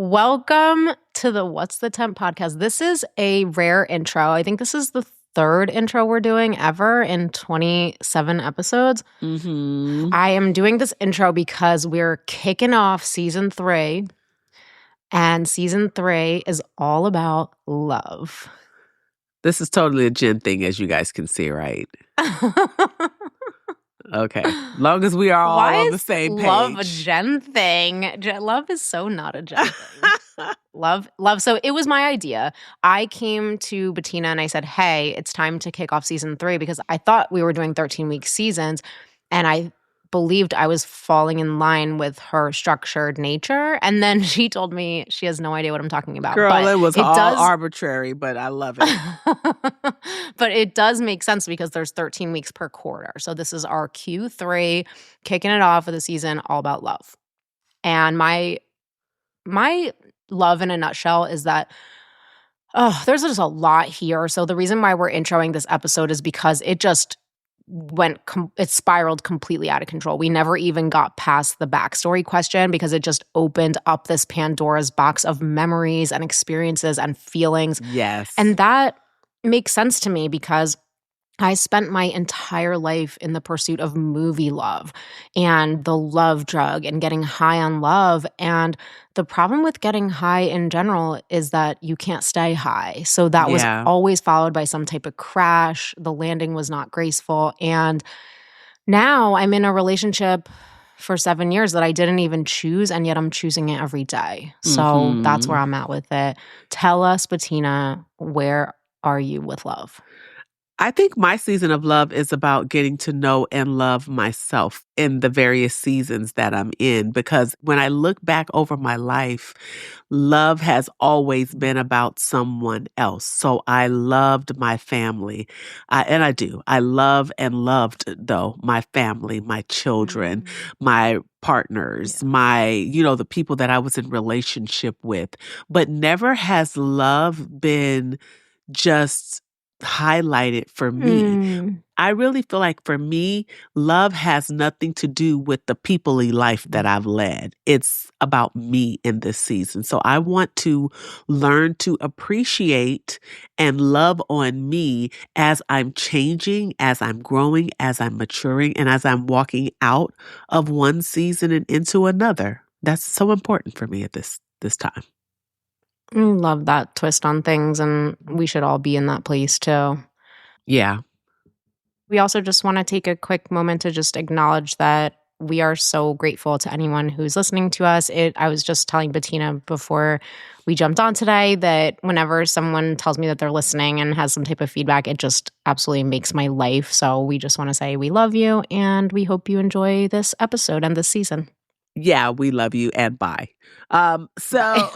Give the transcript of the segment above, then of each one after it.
Welcome to the What's the Temp podcast. This is a rare intro. I think this is the third intro we're doing ever in 27 episodes. I am doing this intro because we're kicking off season 3, and season 3 is all about love. This is totally a Jen thing, as you guys can see, right? Okay. Long as we are all on the same page. Love a Jen thing? Love is so not a Jen thing. Love. So it was my idea. I came to Betina and I said, hey, it's time to kick off season 3 because I thought we were doing 13-week seasons and I believed I was falling in line with her structured nature. And then she told me she has no idea what I'm talking about. Girl, it was all arbitrary, but I love it. But it does make sense because there's 13 weeks per quarter. So this is our Q3, kicking it off with a season all about love. And my love in a nutshell is that, there's just a lot here. So the reason why we're introing this episode is because it just it spiraled completely out of control. We never even got past the backstory question because it just opened up this Pandora's box of memories and experiences and feelings. Yes. And that makes sense to me because I spent my entire life in the pursuit of movie love and the love drug and getting high on love. And the problem with getting high in general is that you can't stay high. So that was always followed by some type of crash. The landing was not graceful. And now I'm in a relationship for 7 years that I didn't even choose, and yet I'm choosing it every day. So that's where I'm at with it. Tell us, Betina, where are you with love? I think my season of love is about getting to know and love myself in the various seasons that I'm in. Because when I look back over my life, love has always been about someone else. So I loved my family. And I do. I love and loved, though, my family, my children, my partners, the people that I was in relationship with. But never has love been just highlighted for me. I really feel like for me, love has nothing to do with the people-y life that I've led. It's about me in this season. So I want to learn to appreciate and love on me as I'm changing, as I'm growing, as I'm maturing, and as I'm walking out of one season and into another. That's so important for me at this time. I love that twist on things, and we should all be in that place too. Yeah. We also just want to take a quick moment to just acknowledge that we are so grateful to anyone who's listening to us. I was just telling Betina before we jumped on today that whenever someone tells me that they're listening and has some type of feedback, it just absolutely makes my life. So we just want to say we love you, and we hope you enjoy this episode and this season. Yeah, we love you, and bye. So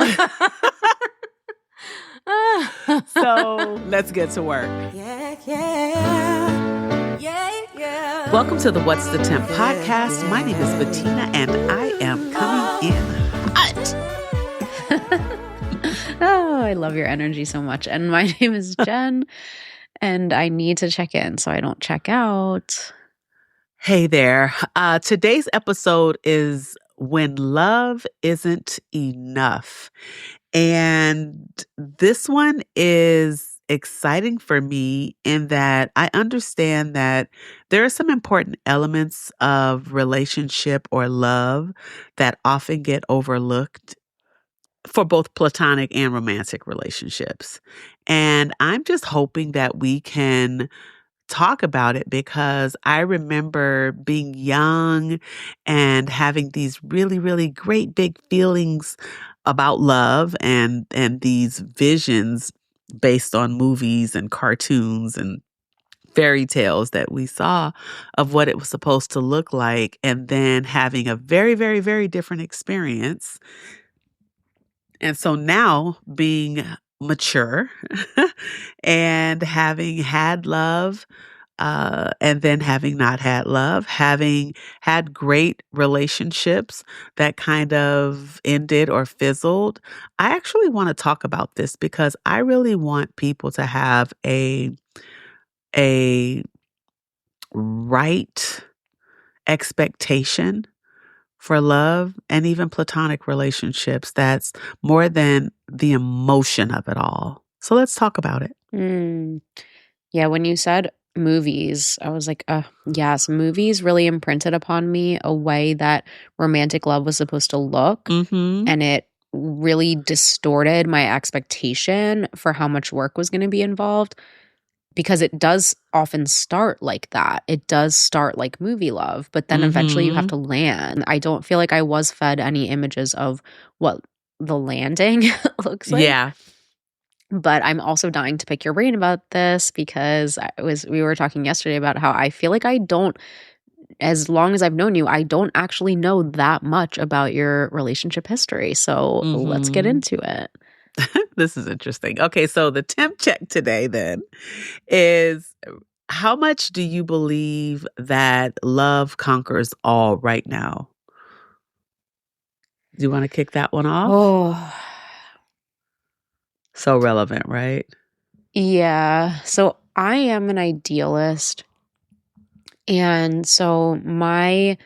let's get to work. Welcome to the What's the Temp podcast. My name is Betina, and I am coming in hot. Oh, I love your energy so much. And my name is Jen, and I need to check in so I don't check out. Hey there. Today's episode is When Love Isn't Enough. And this one is exciting for me in that I understand that there are some important elements of relationship or love that often get overlooked for both platonic and romantic relationships. And I'm just hoping that we can talk about it because I remember being young and having these really, really great big feelings about love and these visions based on movies and cartoons and fairy tales that we saw of what it was supposed to look like, and then having a very, very, very different experience. And so now being mature and having had love, and then having not had love, having had great relationships that kind of ended or fizzled, I actually want to talk about this because I really want people to have a right expectation for love and even platonic relationships that's more than the emotion of it all. So let's talk about it. Yeah, when you said movies, I was like, yes, movies really imprinted upon me a way that romantic love was supposed to look. Mm-hmm. And it really distorted my expectation for how much work was going to be involved, because it does often start like that. It does start like movie love, but then eventually you have Mm-hmm. to land. I don't feel like I was fed any images of what the landing looks like. Yeah. But I'm also dying to pick your brain about this, because we were talking yesterday about how I feel like I don't, as long as I've known you, I don't actually know that much about your relationship history. So let's get Mm-hmm. into it. This is interesting. Okay, so the temp check today then is, how much do you believe that love conquers all right now? Do you want to kick that one off? Oh, So relevant, right? yeah. So I am an idealist. And so my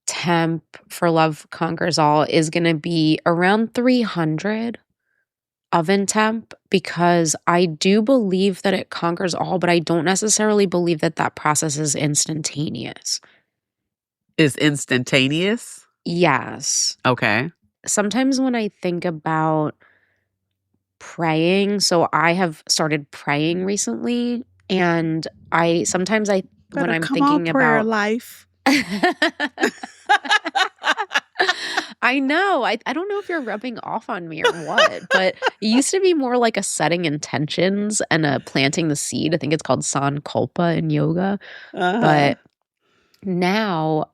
temp for love conquers all is going to be around 300 oven temp, because I do believe that it conquers all, but I don't necessarily believe that that process is instantaneous. Is instantaneous? Yes. Okay. Sometimes when I think about praying, so I have started praying recently, and when Better I'm come on, thinking prayer about life. I know. I don't know if you're rubbing off on me or what, but it used to be more like a setting intentions and a planting the seed. I think it's called sankalpa in yoga. Uh-huh. But now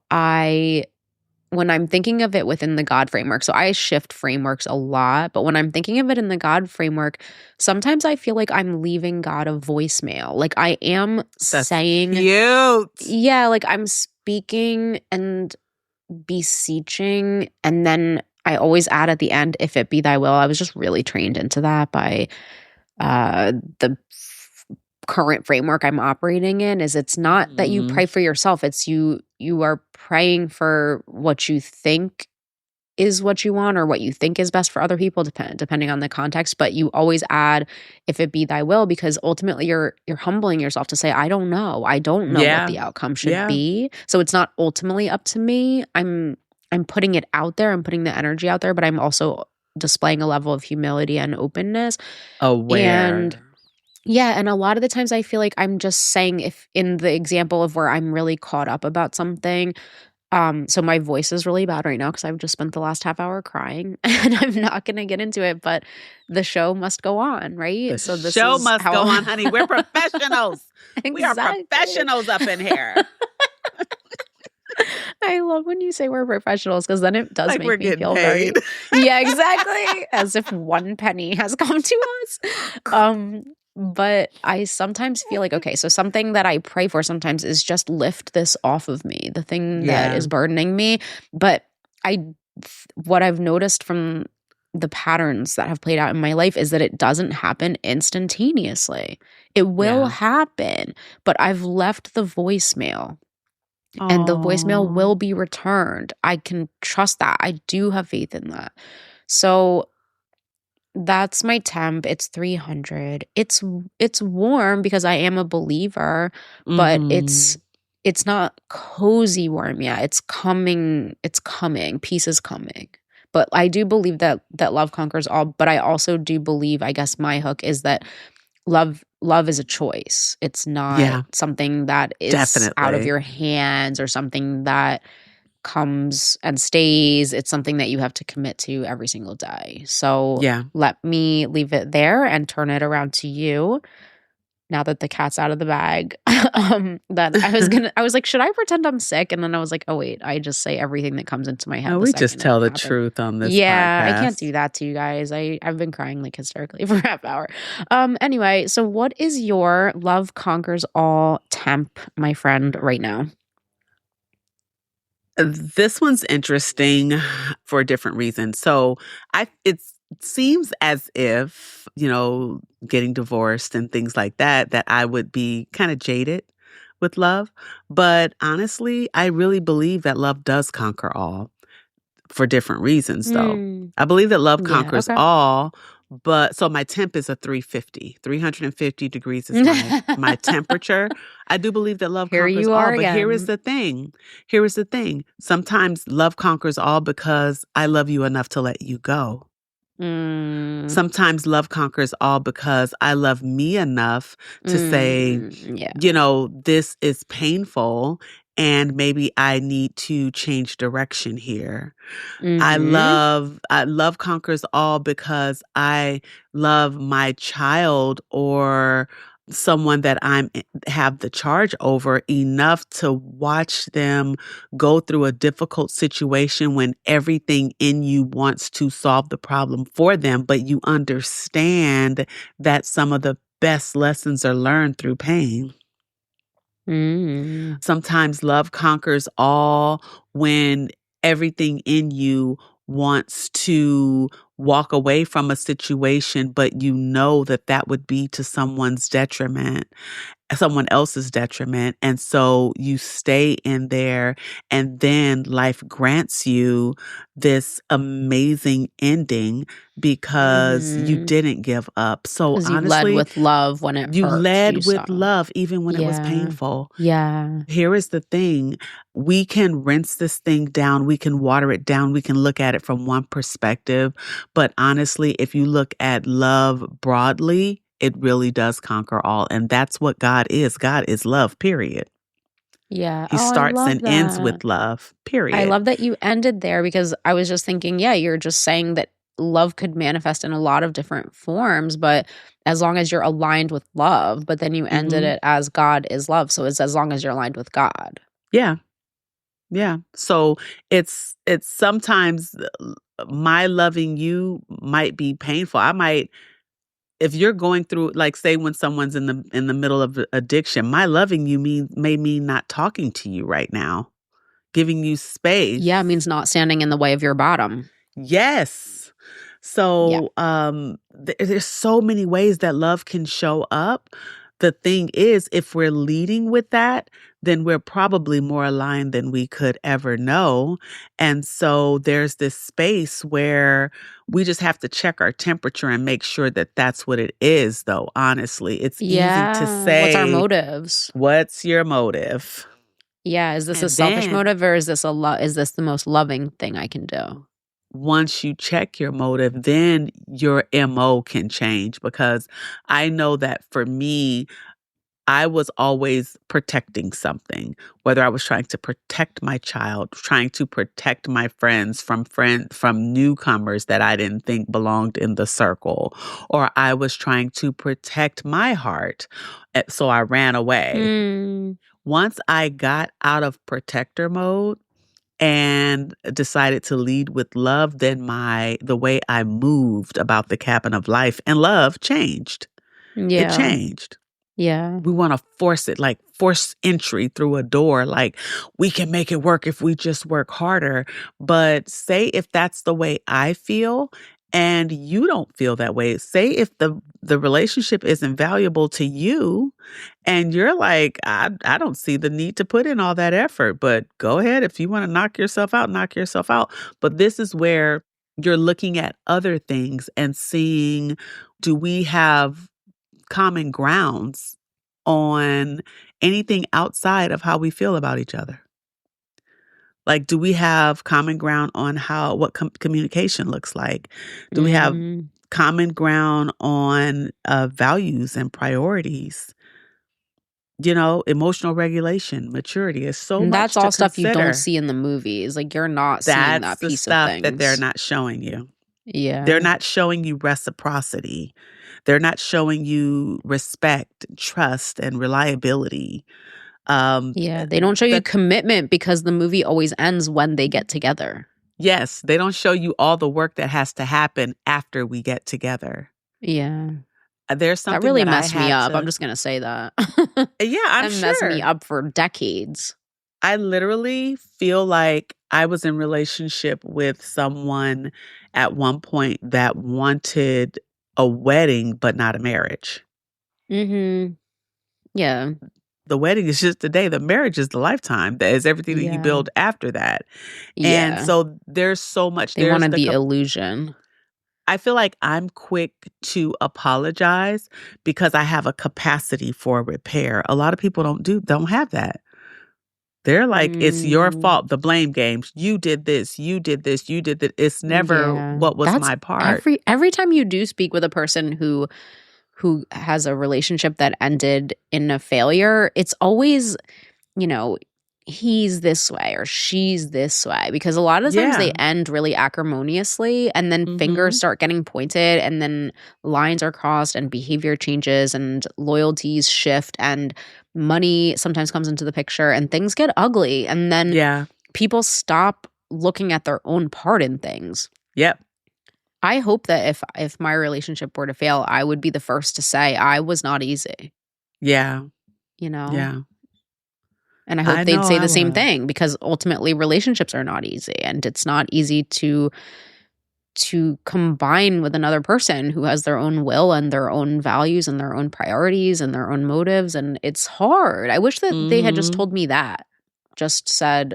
when I'm thinking of it within the God framework, so I shift frameworks a lot, but when I'm thinking of it in the God framework, sometimes I feel like I'm leaving God a voicemail. Like I am That's saying, cute. yeah, like I'm speaking and beseeching, and then I always add at the end, if it be thy will. I was just really trained into that by the current framework I'm operating in. Is it's not that you pray for yourself, it's you are praying for what you think is what you want, or what you think is best for other people, depending on the context. But you always add, if it be thy will, because ultimately you're humbling yourself to say, I don't know what Yeah. the outcome should Yeah. be. So it's not ultimately up to me. I'm putting it out there, I'm putting the energy out there, but I'm also displaying a level of humility and openness. Aware. And yeah, and a lot of the times I feel like I'm just saying, if in the example of where I'm really caught up about something, so my voice is really bad right now because I've just spent the last half hour crying, and I'm not going to get into it, but the show must go on, right? The So this show is must how go on, honey. We're professionals. We are Exactly. professionals up in here. I love when you say we're professionals, because then it does Like we're make me getting feel very paid. yeah, exactly, as if one penny has come to us. But I sometimes feel like, okay, so something that I pray for sometimes is just lift this off of me, the thing that Yeah. is burdening me. But what I've noticed from the patterns that have played out in my life is that it doesn't happen instantaneously. It will Yeah. happen, but I've left the voicemail. And the voicemail Aw. will be returned. I can trust that. I do have faith in that. So that's my temp. It's 300. It's warm because I am a believer, but Mhm. it's not cozy warm yet. It's coming. It's coming. Peace is coming. But I do believe that love conquers all. But I also do believe, I guess my hook is that love is a choice. It's not Yeah. something that is out of Definitely. your hands or something that comes and stays. It's something that you have to commit to every single day. So Yeah. let me leave it there and turn it around to you now that the cat's out of the bag. That I was like, should I pretend I'm sick? And then I was like, oh wait, I just say everything that comes into my head. No, The we just second it tell the happens. truth on this Yeah, I can't podcast. do that to you guys. I've been crying like hysterically for a half hour. Anyway, so what is your love conquers all temp, my friend, right now? This one's interesting for a different reason. So it seems as if, getting divorced and things like that, that I would be kind of jaded with love. But honestly, I really believe that love does conquer all for different reasons, though. Mm. I believe that love Yeah, conquers okay. all, but so my temp is a 350. 350 degrees is my temperature. I do believe that love Here conquers you are all, but here is again. the thing. Here is the thing. Sometimes love conquers all because I love you enough to let you go. Mm. Sometimes love conquers all because I love me enough to say, Yeah. this is painful and maybe I need to change direction here. Mhm. I love conquers all because I love my child or someone that have the charge over enough to watch them go through a difficult situation when everything in you wants to solve the problem for them, but you understand that some of the best lessons are learned through pain. Mm. Sometimes love conquers all when everything in you wants to walk away from a situation, but you know that that would be to someone else's detriment. And so you stay in there, and then life grants you this amazing ending because you Mhm. didn't give up. So 'Cause you led honestly, with love when it you hurt, you led saw. with love even when it was Yeah. painful. Yeah. Here is the thing. We can rinse this thing down. We can water it down. We can look at it from one perspective. But honestly, if you look at love broadly, it really does conquer all. And that's what God is. God is love, period. Yeah. He Oh, I starts love and ends that. with love, I period. love that you ended there because I was just thinking, yeah, you're just saying that love could manifest in a lot of different forms, but as long as you're aligned with love, but then you ended Hmm. it as God is love. So it's as long as you're aligned with God. Yeah. Yeah. So it's sometimes my loving you might be painful. If you're going through, like, say when someone's in the middle of addiction, my loving you may mean not talking to you right now, giving you Yeah, it space. means not standing in the way of your bottom. Yes. Yeah. So there's so many ways that love can show up. The thing is, if we're leading with that, then we're probably more aligned than we could ever know. And so there's this space where we just have to check our temperature and make sure that that's what it is, though. Honestly, it's easy to Yeah. What's our say, motives? what's your motive? Yeah. Is this a And selfish then motive or is this is this the most loving thing I can do? once you check your motive, then your MO can change, because I know that for me, I was always protecting something, whether I was trying to protect my child, trying to protect my from newcomers that I didn't think belonged in the circle, or I was trying to protect my heart. So I ran away. Hmm. Once I got out of protector mode and decided to lead with love, then the way I moved about the cabin of life and love changed. It Yeah. changed. Yeah. We want to force it, like force entry through a door, like we can make it work if we just work harder. But say if that's the way I feel and you don't feel that way, say if the relationship isn't valuable to you and you're like, I don't see the need to put in all that effort, but go ahead. If you want to knock yourself out, knock yourself out. But this is where you're looking at other things and seeing, do we have common grounds on anything outside of how we feel about each other? Like, do we have common ground on what communication looks like? Do we have Mm. common ground on values and priorities? Emotional regulation, maturity is so And that's much to all stuff you don't consider. see in the movies. Like, you're not seeing That's that the piece of stuff that they're things. not showing you. They're Yeah. not showing you reciprocity. They're not showing you respect, trust, and reliability. Um, Yeah. They don't show you that commitment because the movie always ends when they get together. Yes, they don't show you all the work that has to happen after we get together. Yeah. There's That something really that I messed me had up. I'm to just going to say that. Yeah, I'm That messed me sure. up for decades. I literally feel like I was in relationship with someone at one point that wanted a wedding but not a marriage. Mhm. Yeah. the wedding is just a day. The marriage is the lifetime. That is everything that you Yeah. build after that. And Yeah. so there's so much. They There's wanted the illusion. I feel like I'm quick to apologize because I have a capacity for repair. A lot of people don't have that. They're like, it's your fault, the blame games. You did this, you did this, you did that. It's never Yeah. what was That's my part. every time you do speak with a person who has a relationship that ended in a failure, it's always, you know, he's this way or she's this way, because a lot of times they Yeah. end really acrimoniously, and then fingers start getting pointed, and then lines are crossed, and behavior changes, and loyalties shift, and money sometimes comes into the picture, and things get ugly, and then Yeah. people stop looking at their own part in things. Yep. I hope that if my relationship were to fail, I would be the first to say I was not easy, Yeah. you know? Yeah. And I I hope they'd know say I the same was. thing, because ultimately relationships are not easy, and it's not easy to combine with another person who has their own will and their own values and their own priorities and their own motives, and it's hard. I wish that they had just Mhm. told me that. Just said,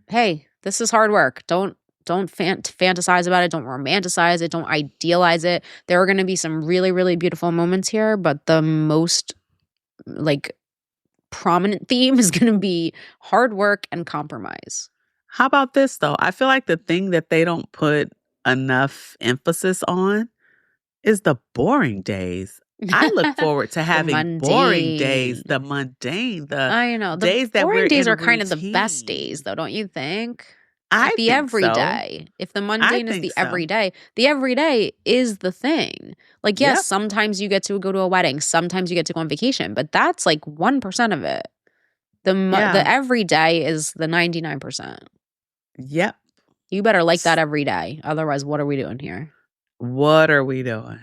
"Hey, this is hard work. Don't fantasize about it. Don't romanticize it. Don't idealize it. There are going to be some really, really beautiful moments here, but the most like prominent theme is going to be hard work and compromise." How about this though? I feel like the thing that they don't put enough emphasis on is the boring days. I look forward to The having boring days, mundane. the mundane, the I know. The days that we're boring days in are kind of the best routine. days, though, don't you think? Like I the think so. everyday. If the I mundane is think the so. everyday is the thing. Like, yes, Yep. sometimes you get to go to a wedding, sometimes you get to go on vacation, but that's like 1% of it. The Yeah. everyday is the 99%. Yep. You better like that S- every day. Otherwise, what are we doing here? What are we doing?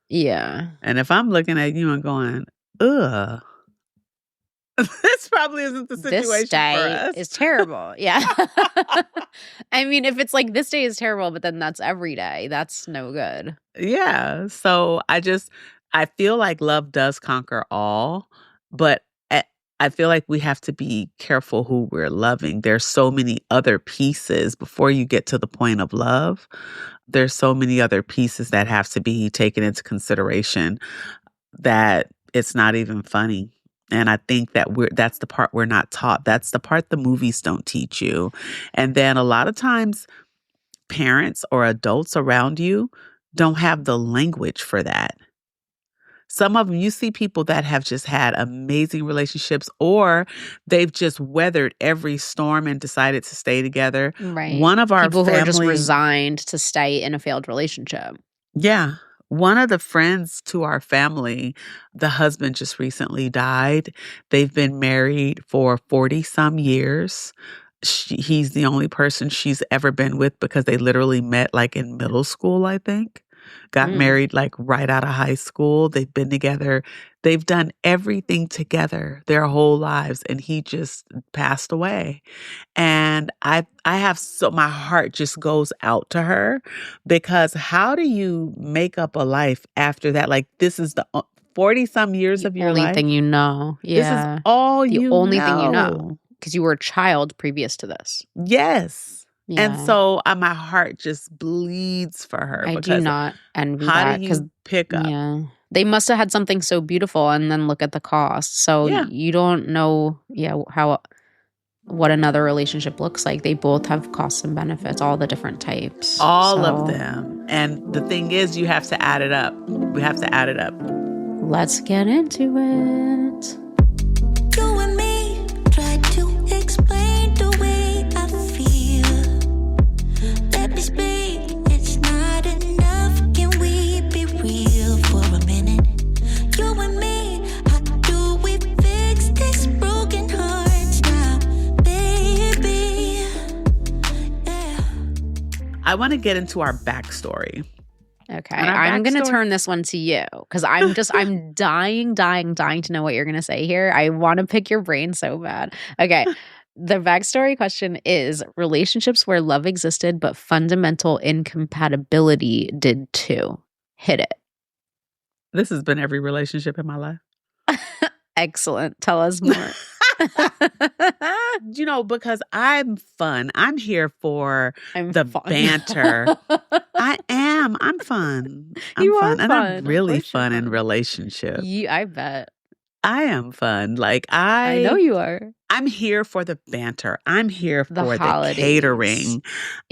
Yeah. And if I'm looking at you and going, ugh, this probably isn't the This situation for day us. is terrible. Yeah. I mean, if it's like this day is terrible, but then that's every day, that's no good. Yeah. So I feel like love does conquer all, but I feel like we have to be careful who we're loving. There's so many other pieces before you get to the point of love. There's so many other pieces that have to be taken into consideration that it's not even funny. And I think that that's the part we're not taught. That's the part the movies don't teach you. And then a lot of times parents or adults around you don't have the language for that. Some of them, you see people that have just had amazing relationships, or they've just weathered every storm and decided to stay together. Right. One of our People who are just family, resigned to stay in a failed relationship. yeah, one of the friends to our family, the husband just recently died. They've been married for 40 some years. He's the only person she's ever been with because they literally met like in middle school, I think. Got Mm. married like right out of high school. They've been together. They've done everything together their whole lives, and he just passed away. And I have my heart just goes out to her because how do you make up a life after that? Like this is the 40 some years The of your only thing life. you know. This is Yeah. all The you only thing you know. know. Because you were a child previous to this. Yes. And Yeah. so my heart just bleeds for her I do because not envy how that, do because, you pick up? yeah. They must have had something so beautiful, and then look at the cost. So Yeah. you don't know, what another relationship looks like. They both have costs and benefits, all the different types. All of So them. And the thing is, you have to add it up. We have to add it up. let's get into it. You and me try to explain the way I feel. Let me speak, it's not enough. Can we be real for a minute? You and me, how do we fix this broken hearts now, baby? Yeah. I want to get into our backstory. Okay, And our I'm going to backstory- turn this one to you, because I'm dying to know what you're going to say here. I want to pick your brain so bad. Okay, the backstory question is relationships where love existed but fundamental incompatibility did too. Hit it. This has been every relationship in my life. Excellent. Tell us more. Because I'm fun. I'm here for I'm the fun. banter. I am. I'm fun. I'm You fun. are And I'm fun. Of really course you're fun in fun. relationship. I bet. I am fun. Like I know you are. I'm here for the banter. I'm here The for the holidays. catering.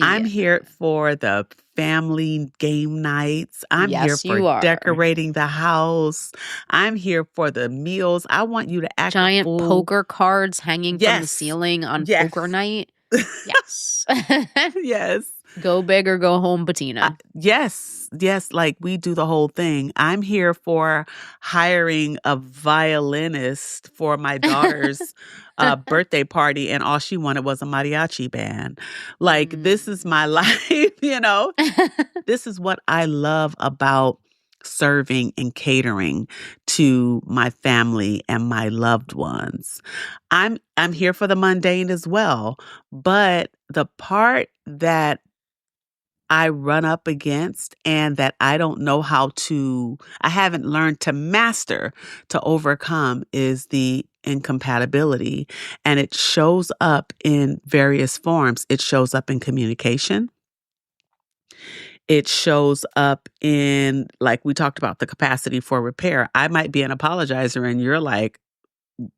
I'm Yeah. here for the family game nights. I'm here Yes, for you are. decorating the house. I'm here for the meals. I want you to act a Giant fool. poker cards hanging from the Yes. ceiling on Yes. poker night. Yes. Yes. Go big or go home, Betina. Yes. Like we do the whole thing. I'm here for hiring a violinist for my daughter's birthday party, and all she wanted was a mariachi band. Like, this is my life, This is what I love about serving and catering to my family and my loved ones. I'm here for the mundane as well, but the part that I run up against and that I haven't learned to master, to overcome, is the incompatibility. And it shows up in various forms. It shows up in communication. It shows up in, like we talked about, the capacity for repair. I might be an apologizer and you're like,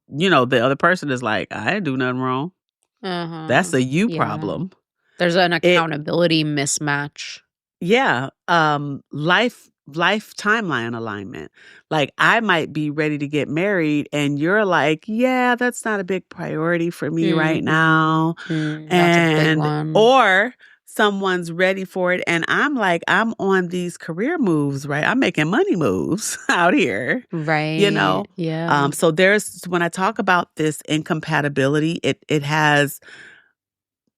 the other person is like, I didn't do nothing wrong. That's a you problem. There's an accountability mismatch. Yeah. Life timeline alignment. Like, I might be ready to get married and you're like, yeah, that's not a big priority for me right now. That's a big one. Or someone's ready for it and I'm like, I'm on these career moves, right? I'm making money moves out here. Right. Yeah. So when I talk about this incompatibility, it has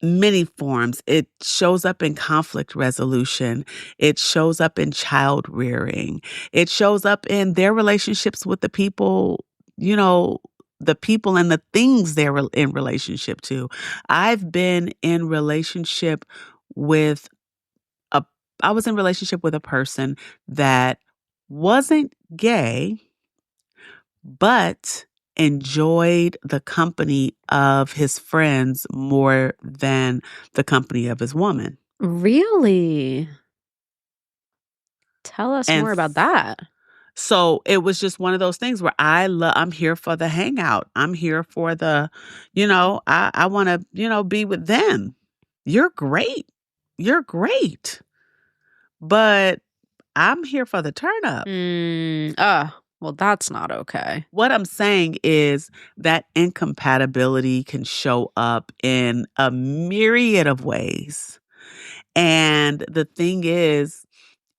many forms. It shows up in conflict resolution. It shows up in child rearing. It shows up in their relationships with the people, the people and the things they're in relationship to. I've been in relationship with I was in relationship with a person that wasn't gay, but enjoyed the company of his friends more than the company of his woman. Really? Tell us more about that. So it was just one of those things where I'm here for the hangout. I'm here for the, I want to, be with them. You're great. But I'm here for the turn up. Well, that's not okay. What I'm saying is that incompatibility can show up in a myriad of ways. And the thing is,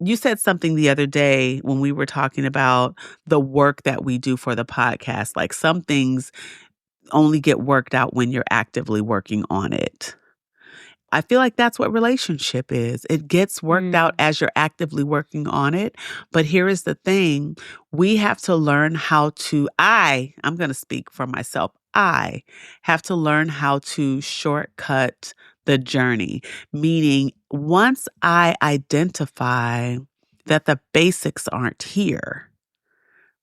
you said something the other day when we were talking about the work that we do for the podcast. Like, some things only get worked out when you're actively working on it. I feel like that's what relationship is. It gets worked out as you're actively working on it. But here is the thing. We have to learn how to, I'm going to speak for myself. I have to learn how to shortcut the journey. Meaning, once I identify that the basics aren't here,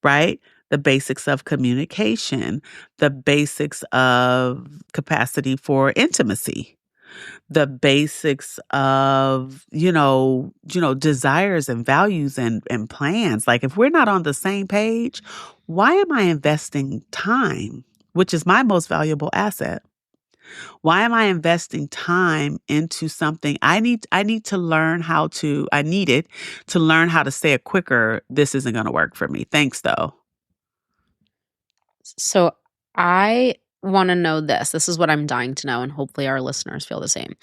right? The basics of communication, the basics of capacity for intimacy, the basics of, desires and values and plans. Like, if we're not on the same page, why am I investing time, which is my most valuable asset? Why am I investing time into something? I needed to learn how to say it quicker. This isn't going to work for me. Thanks, though. So I want to know this. This is what I'm dying to know, and hopefully our listeners feel the same.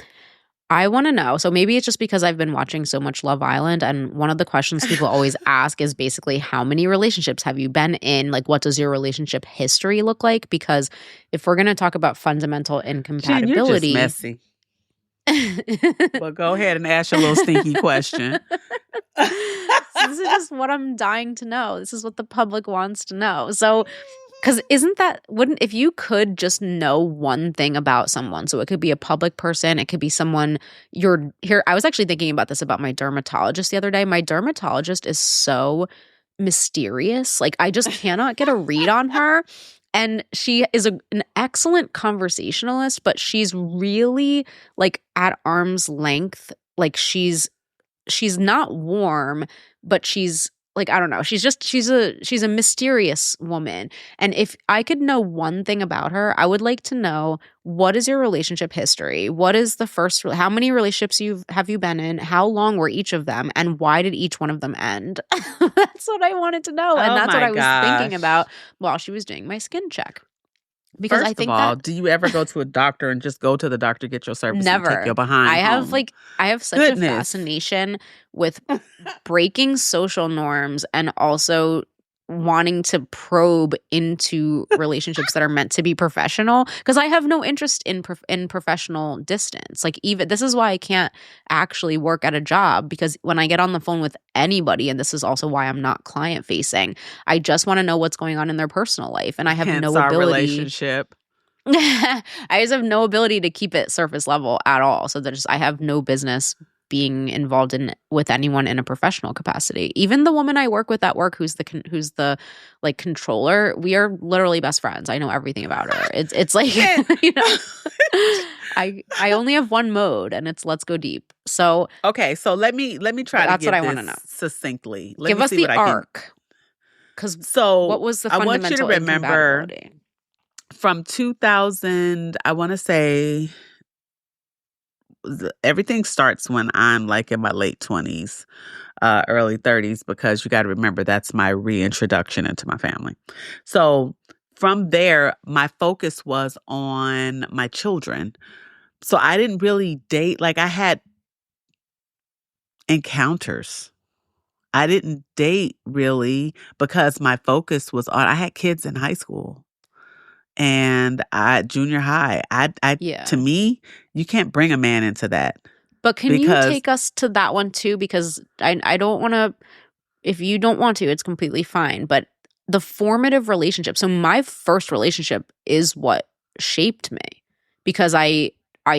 I want to know, so maybe it's just because I've been watching so much Love Island, and one of the questions people always ask is basically, how many relationships have you been in? Like, what does your relationship history look like? Because if we're going to talk about fundamental incompatibility— Jen, you're just messy. Well, go ahead and ask your little stinky question. So this is just what I'm dying to know. This is what the public wants to know. So, because if you could just know one thing about someone, so it could be a public person, it could be someone I was actually thinking about this about my dermatologist the other day. My dermatologist is so mysterious. Like I just cannot get a read on her. And she is an excellent conversationalist, but she's really like at arm's length. Like she's not warm, but she's like, I don't know. She's a mysterious woman. And if I could know one thing about her, I would like to know, what is your relationship history? What is how many relationships have you been in? How long were each of them? And why did each one of them end? That's what I wanted to know. And Oh that's what my I was thinking gosh. about while she was doing my skin check. Because First I think of all, that do you ever go to a doctor and just go to the doctor, get your service, and take never. your behind I have home? I have such a fascination with breaking social norms and also wanting to probe into relationships that are meant to be professional, because I have no interest in professional distance. Like, even this is why I can't actually work at a job, because when I get on the phone with anybody, and this is also why I'm not client facing, I just want to know what's going on in their personal life, and I have Hence no our ability. relationship. I just have no ability to keep it surface level at all. So I have no business being involved with anyone in a professional capacity. Even the woman I work with at work, who's the like controller, we are literally best friends. I know everything about her. It's like, you know, I only have one mode, and it's let's go deep. So okay, so let me try to that's get what I this want to know. succinctly. Give us the arc. Because what was the I fundamental want you to remember incompatibility? from 2000, I want to say everything starts when I'm like in my late 20s, early 30s, because you got to remember that's my reintroduction into my family. So from there, my focus was on my children. So I didn't really date. Like, I had encounters. I didn't date really because my focus was on, I had kids in high school and junior high. Yeah. To me, you can't bring a man into that. But can you take us to that one too? Because I don't want to, if you don't want to, it's completely fine. But the formative relationship. So my first relationship is what shaped me, because I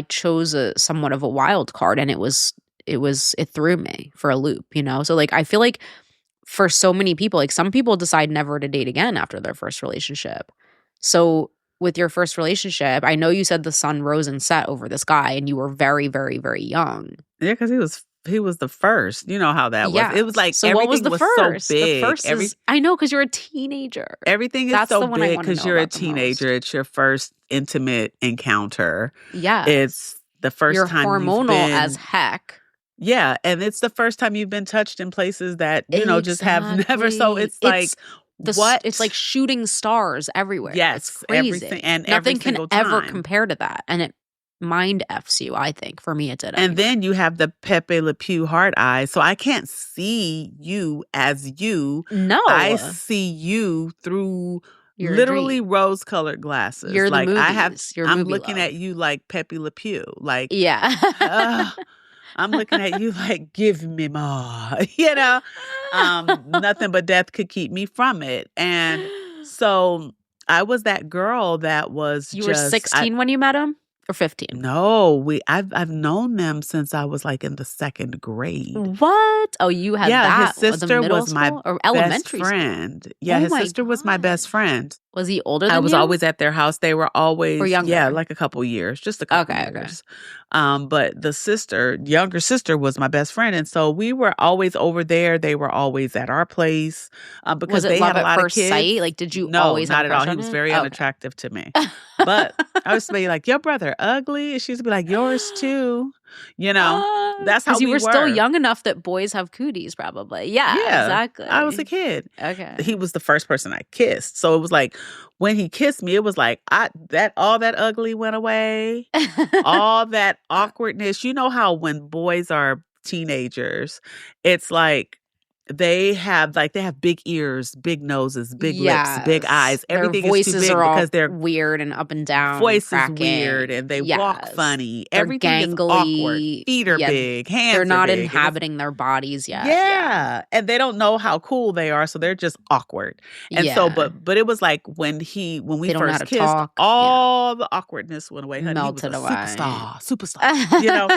chose somewhat of a wild card, and it threw me for a loop, you know? So like, I feel like for so many people, like some people decide never to date again after their first relationship. So with your first relationship, I know you said the sun rose and set over this guy, and you were very, very, very young. Yeah, because he was the first. You know how that was. Yeah. It was like, so everything what was the was first? so big. The first is, I know, because you're a teenager. Everything is That's so the one I big wanna because know you're a about the teenager. most. It's your first intimate encounter. Yeah. It's the first You're time hormonal as heck. Yeah, and it's the first time you've been touched in places that, you know, just have never. So it's like, what? It's like shooting stars everywhere. Yes, It's crazy. everything, and nothing every single can ever time. compare to that, and it mind f's you. I think for me it did. And anyway. then you have the Pepe Le Pew heart eyes. So I can't see you as you. No, I see you through Your literally dream. rose-colored glasses. You're like, the I have. movies. Your I'm movie looking love. at you like Pepe Le Pew. Like, Yeah. I'm looking at you like, give me more. You know, nothing but death could keep me from it. And so I was that girl that was You were 16 when you met him, or 15? No, I've known them since I was like in the second grade. What? Oh, you had that. His sister middle was my school or elementary best friend. Yeah, his sister was my best friend. Was he older than you? I was always at their house. They were always, or younger? Yeah, like a couple years, just a couple years. But the younger sister was my best friend. And so we were always over there. They were always at our place because was it they love had a at lot of first kids. sight? Like, did you No, always have not a at all. crush He on was him? very unattractive to me. But I used to be like, your brother ugly? And she used to be like, yours too. You know, that's how we were. Because you were still young enough that boys have cooties, probably. Yeah, exactly. I was a kid. Okay. He was the first person I kissed. So it was like, when he kissed me, it was like, all that ugly went away. All that awkwardness. You know how when boys are teenagers, it's like, they have big ears, big noses, big lips, big eyes. Everything their voices is too big are all because they're weird and up and down. Voice and is weird, and they walk funny. They're Everything gangly, is awkward. Feet are big, hands they're not are big. inhabiting their bodies yet. Yeah, and they don't know how cool they are, so they're just awkward. And so, but it was like when we first kissed, all the awkwardness went away. Honey, melted he was a away. superstar. You know,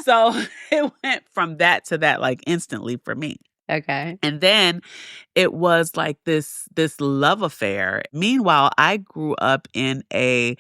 so it went from that to that like instantly for me. Okay. And then it was like this love affair. Meanwhile, I grew up in a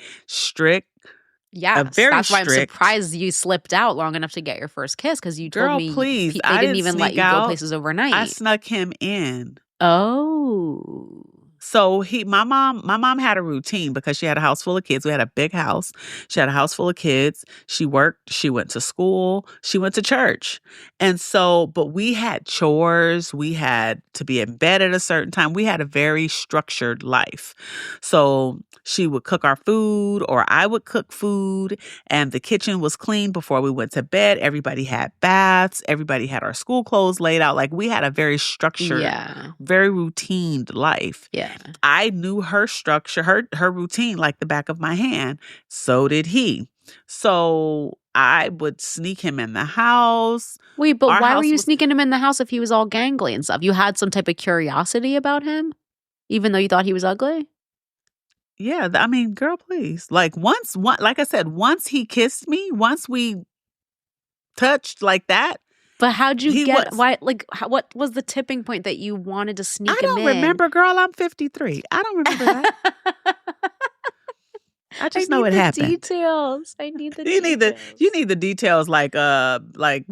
Yes, very that's why I'm strict. surprised you slipped out long enough to get your first kiss, because you told Girl, me please. they I didn't didn't even let sneak you go out. places I overnight. snuck him in. Oh. So my mom had a routine because she had a house full of kids. We had a big house. She had a house full of kids. She worked, she went to school, she went to church. And so, but we had chores, we had to be in bed at a certain time. We had a very structured life. So she would cook our food or I would cook food, and the kitchen was clean before we went to bed. Everybody had baths, everybody had our school clothes laid out. Like we had a very structured, Yeah. very routined life. Yeah. I knew her structure, her routine like the back of my hand. So did he. So I would sneak him in the house. Wait, but Our why were house you was sneaking him in the house if he was all gangly and stuff? You had some type of curiosity about him, even though you thought he was ugly? yeah, I mean, girl, please. Like like I said, once he kissed me, once we touched like that, But how'd you he get, was why, like, what was the tipping point that you wanted to I sneak him don't in? remember, girl. I'm 53. I don't remember that. I just know it happened. Details. I need the You details. need the details like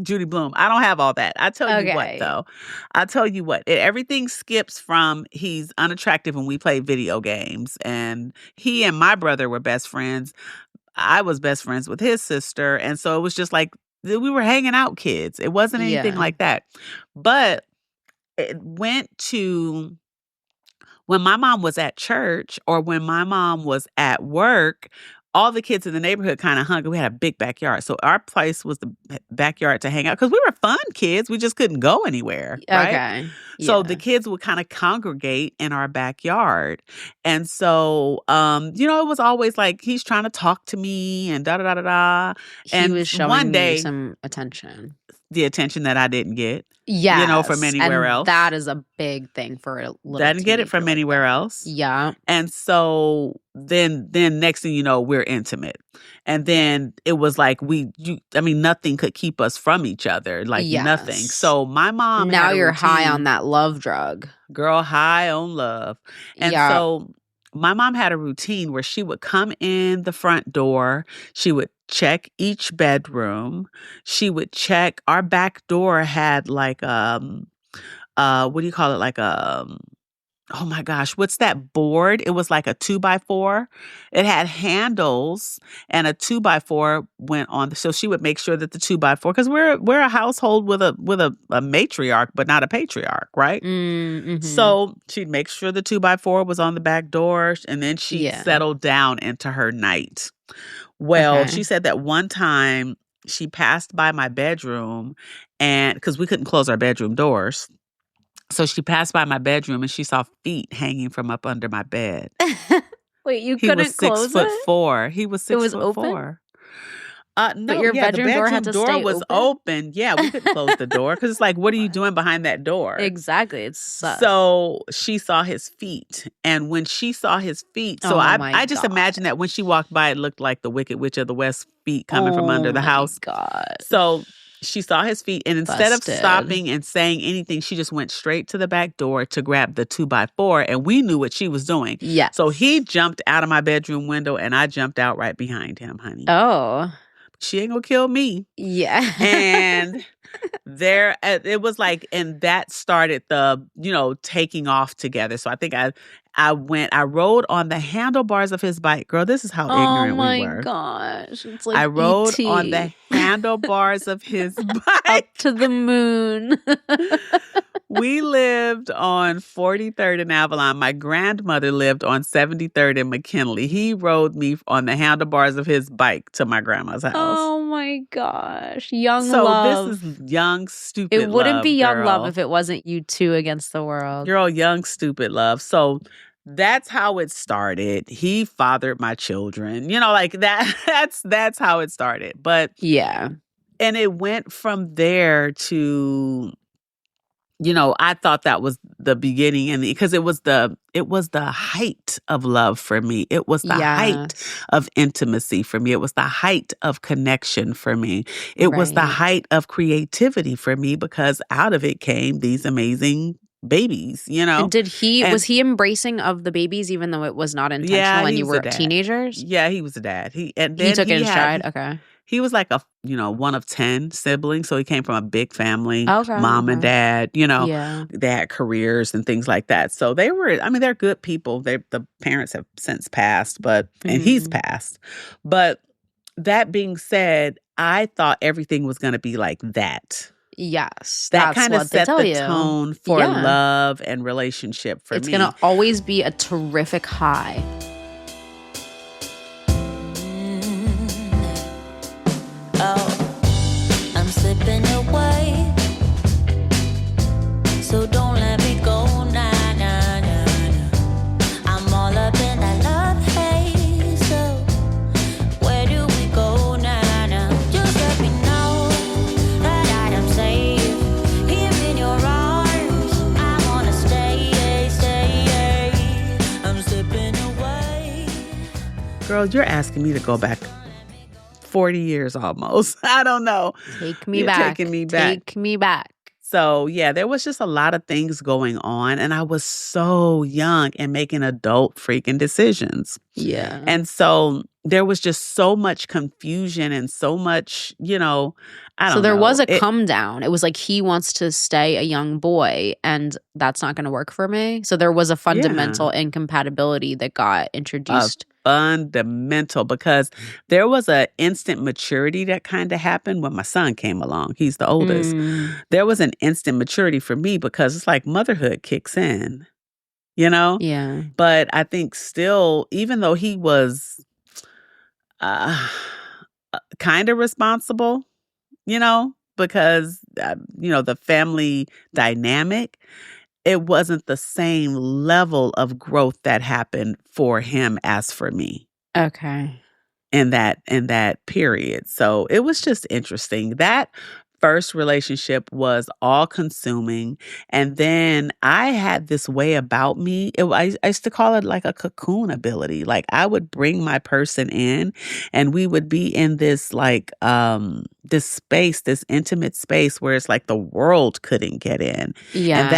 Judy Blume. I don't have all that. I tell you what Okay. though. I tell you what. Everything skips from he's unattractive when we play video games, and he and my brother were best friends. I was best friends with his sister, and so it was just like we were hanging out kids. It wasn't anything Yeah. like that. But it went to when my mom was at church or when my mom was at work, all the kids in the neighborhood kind of hung. We had a big backyard. So our place was the backyard to hang out because we were fun kids. We just couldn't go anywhere, right? Okay. So the kids would kind of congregate in our backyard. And so, it was always like, he's trying to talk to me and da-da-da-da-da. He And was showing one you day, some attention. the attention that I didn't get, Yes. from anywhere and else. that is a big thing for a little Didn't get it from teenager like anywhere that. else. Yeah. And so then next thing you know, we're intimate. And then it was like nothing could keep us from each other. Like nothing. Yes. So my mom Now had a you're high routine. on that love drug. Girl, high on love. And Yeah. so my mom had a routine where she would come in the front door. She would check each bedroom. She would check our back door had like what do you call it? Like oh my gosh, what's that board? It was like a 2x4. It had handles, and a 2x4 went on. So she would make sure that the 2x4, because we're a household with a matriarch, but not a patriarch, right? Mm-hmm. So she'd make sure the 2x4 was on the back door, and then she'd settle down into her night. Well, Okay. she said that one time she passed by my bedroom, and because we couldn't close our bedroom doors. So she passed by my bedroom and she saw feet hanging from up under my bed. Wait, you He couldn't was 6 close foot it? 4. He was 6 It was foot open? 4. No, But your yeah, bedroom door had to stay was open? Yeah, we couldn't close the door because it's like, what are you doing behind that door? Exactly. It's sus. So she saw his feet, and when she saw his feet, so I just imagine that when she walked by, it looked like the Wicked Witch of the West feet coming from under the house. God. So she saw his feet, and instead Busted. of stopping and saying anything, she just went straight to the back door to grab the 2x4, and we knew what she was doing. Yes. So he jumped out of my bedroom window, and I jumped out right behind him, honey. Oh. She ain't gonna kill me. Yeah. And it was like, and that started the, taking off together. So I think I rode on the handlebars of his bike. Girl, this is how ignorant we were. Oh my gosh. It's like I rode E.T. on the handlebars of his bike. Up to the moon. We lived on 43rd and Avalon. My grandmother lived on 73rd and McKinley. He rode me on the handlebars of his bike to my grandma's house. Oh my gosh. Young so love. This is young, stupid love. It wouldn't be young girl. love if it wasn't you two against the world. Girl, young, stupid love. So that's how it started. He fathered my children. Like that. That's how it started. But yeah. And it went from there to, I thought that was the beginning, and because it was the height of love for me. It was the height Yes. of intimacy for me. It was the height of connection for me. It was the Right. height of creativity for me, because out of it came these amazing babies, And And was he embracing of the babies even though it was not yeah, intentional and he you was a were dad. teenagers? Yeah, he was a dad. And He then took it in stride? he Okay. he was like a, one of 10 siblings. So he came from a big family, Okay, mom and okay. dad, Yeah. they had careers and things like that. So they're good people. The parents have since passed, and he's Mhm. passed. But that being said, I thought everything was going to be like that. Yes, That that's kind of what they set tell the you. tone for Yeah. love and relationship for It's me. gonna always be a terrific high. Oh, I'm slipping away, so don't let me go. Nah, nah, nah, nah. I'm all up in that love haze. So where do we go now? Nah? Just let me know that I am safe here in your arms. I wanna stay, stay. I'm slipping away. Girl, you're asking me to go back 40 years almost. I don't know. Take me You're back. taking me back. Take me back. So, yeah, there was just a lot of things going on, and I was so young and making adult freaking decisions. Yeah. And so there was just so much confusion and so much, I don't know. So there was a come down. It was like he wants to stay a young boy and that's not going to work for me. So there was a fundamental incompatibility that got introduced. Fundamental, because there was an instant maturity that kind of happened when my son came along. He's the oldest. There was an instant maturity for me because it's like motherhood kicks in, Yeah. But I think still, even though he was kind of responsible, because, the family dynamic, it wasn't the same level of growth that happened for him as for me Okay. in that period. So it was just interesting. That first relationship was all consuming. And then I had this way about me. I used to call it like a cocoon ability. Like I would bring my person in and we would be in this like, this space, this intimate space where it's like the world couldn't get in. Yeah. And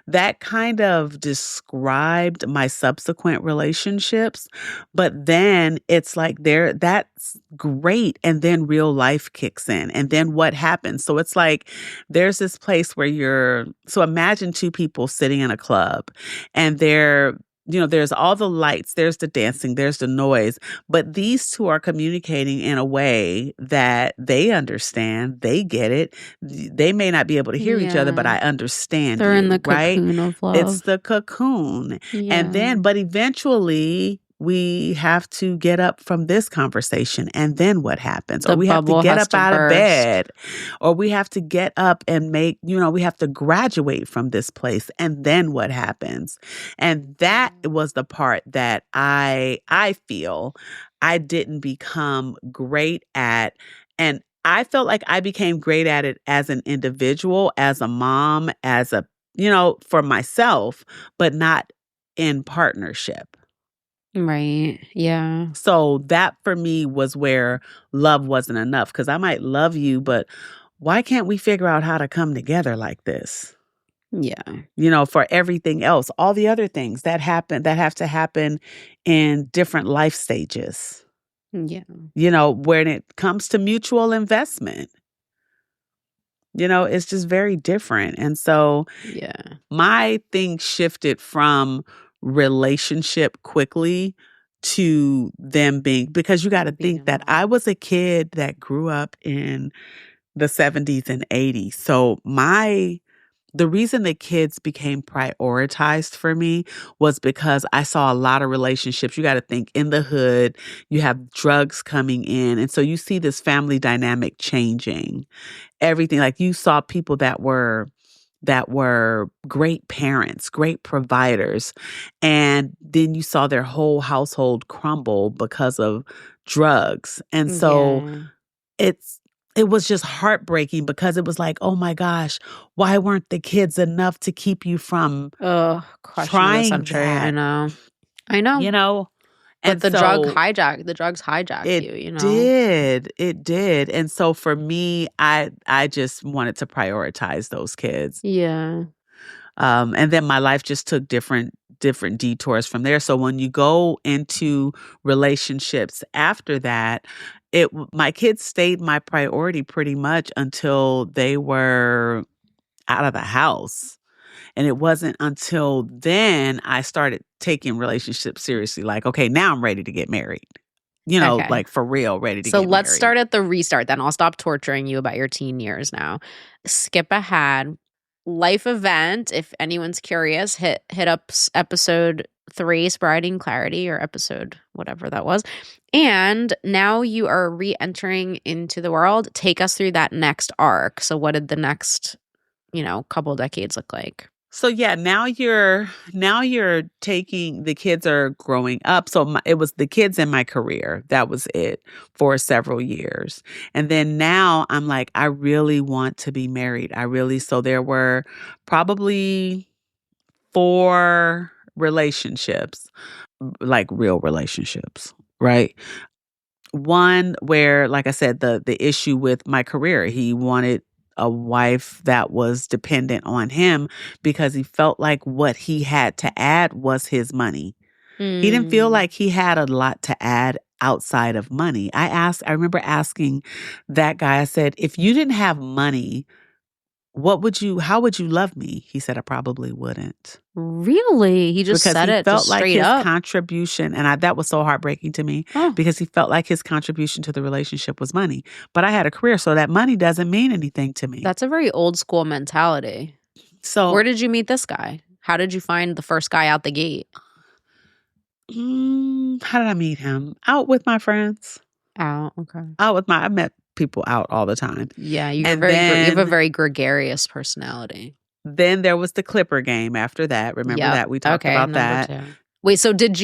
that kind of described my subsequent relationships. But then it's like that's great. And then real life kicks in. And then what happens? So it's like there's this place where so imagine two people sitting in a club and there's all the lights, there's the dancing, there's the noise, but these two are communicating in a way that they understand, they get it. They may not be able to hear each other, but I understand. They're in the right? cocoon of love. It's the cocoon. Yeah. But eventually we have to get up from this conversation. And then what happens? Or we have to get up out of bed. Or we have to get up and we have to graduate from this place. And then what happens? And that was the part that I feel I didn't become great at. And I felt like I became great at it as an individual, as a mom, as a, for myself, but not in partnership. Right. Yeah. So that for me was where love wasn't enough, because I might love you, but why can't we figure out how to come together like this? Yeah. For everything else, all the other things that have to happen in different life stages. Yeah. When it comes to mutual investment, it's just very different. And so my thing shifted from relationship quickly to them being, because you got to think that I was a kid that grew up in the 70s and 80s. So the reason that kids became prioritized for me was because I saw a lot of relationships. You got to think, in the hood, you have drugs coming in. And so you see this family dynamic changing. Everything, like you saw people that were great parents, great providers. And then you saw their whole household crumble because of drugs. And so it's it was just heartbreaking because it was like, oh my gosh, why weren't the kids enough to keep you from Oh, question of the trying century. I that? know. I know. You know? But And the so drugs hijack it you, you know. did. And so for me, I just wanted to prioritize those kids. Yeah. And then my life just took different detours from there. So when you go into relationships after that, my kids stayed my priority pretty much until they were out of the house. And it wasn't until then I started taking relationships seriously. Like, okay, now I'm ready to get married. You know, Okay. like for real, ready to So get let's married. start at the restart then. I'll stop torturing you about your teen years now. Skip ahead. Life event, if anyone's curious, hit up episode 3, Spreading Clarity, or episode whatever that was. And now you are re-entering into the world. Take us through that next arc. So what did the next, couple decades look like? So yeah, now you're taking, the kids are growing up. So it was the kids in my career. That was it for several years. And then now I'm like, I really want to be married. So there were probably 4 relationships, like real relationships, right? One where, like I said, the issue with my career, he wanted a wife that was dependent on him because he felt like what he had to add was his money. He didn't feel like he had a lot to add outside of money. I remember asking that guy, I said, if you didn't have money, how would you love me? He said, I probably wouldn't. Really? He just Because said he it felt just like straight his up. contribution, and that was so heartbreaking to me, Oh. because he felt like his contribution to the relationship was money. But I had a career, so that money doesn't mean anything to me. That's a very old school mentality. So where did you meet this guy? How did you find the first guy out the gate? How did I meet him? Out with my friends. Out, okay. I met people out all the time. Yeah, you And have a then very gregarious personality. Then there was the Clipper game after that. Remember Yep. that? We talked about number that. 2. Wait, so did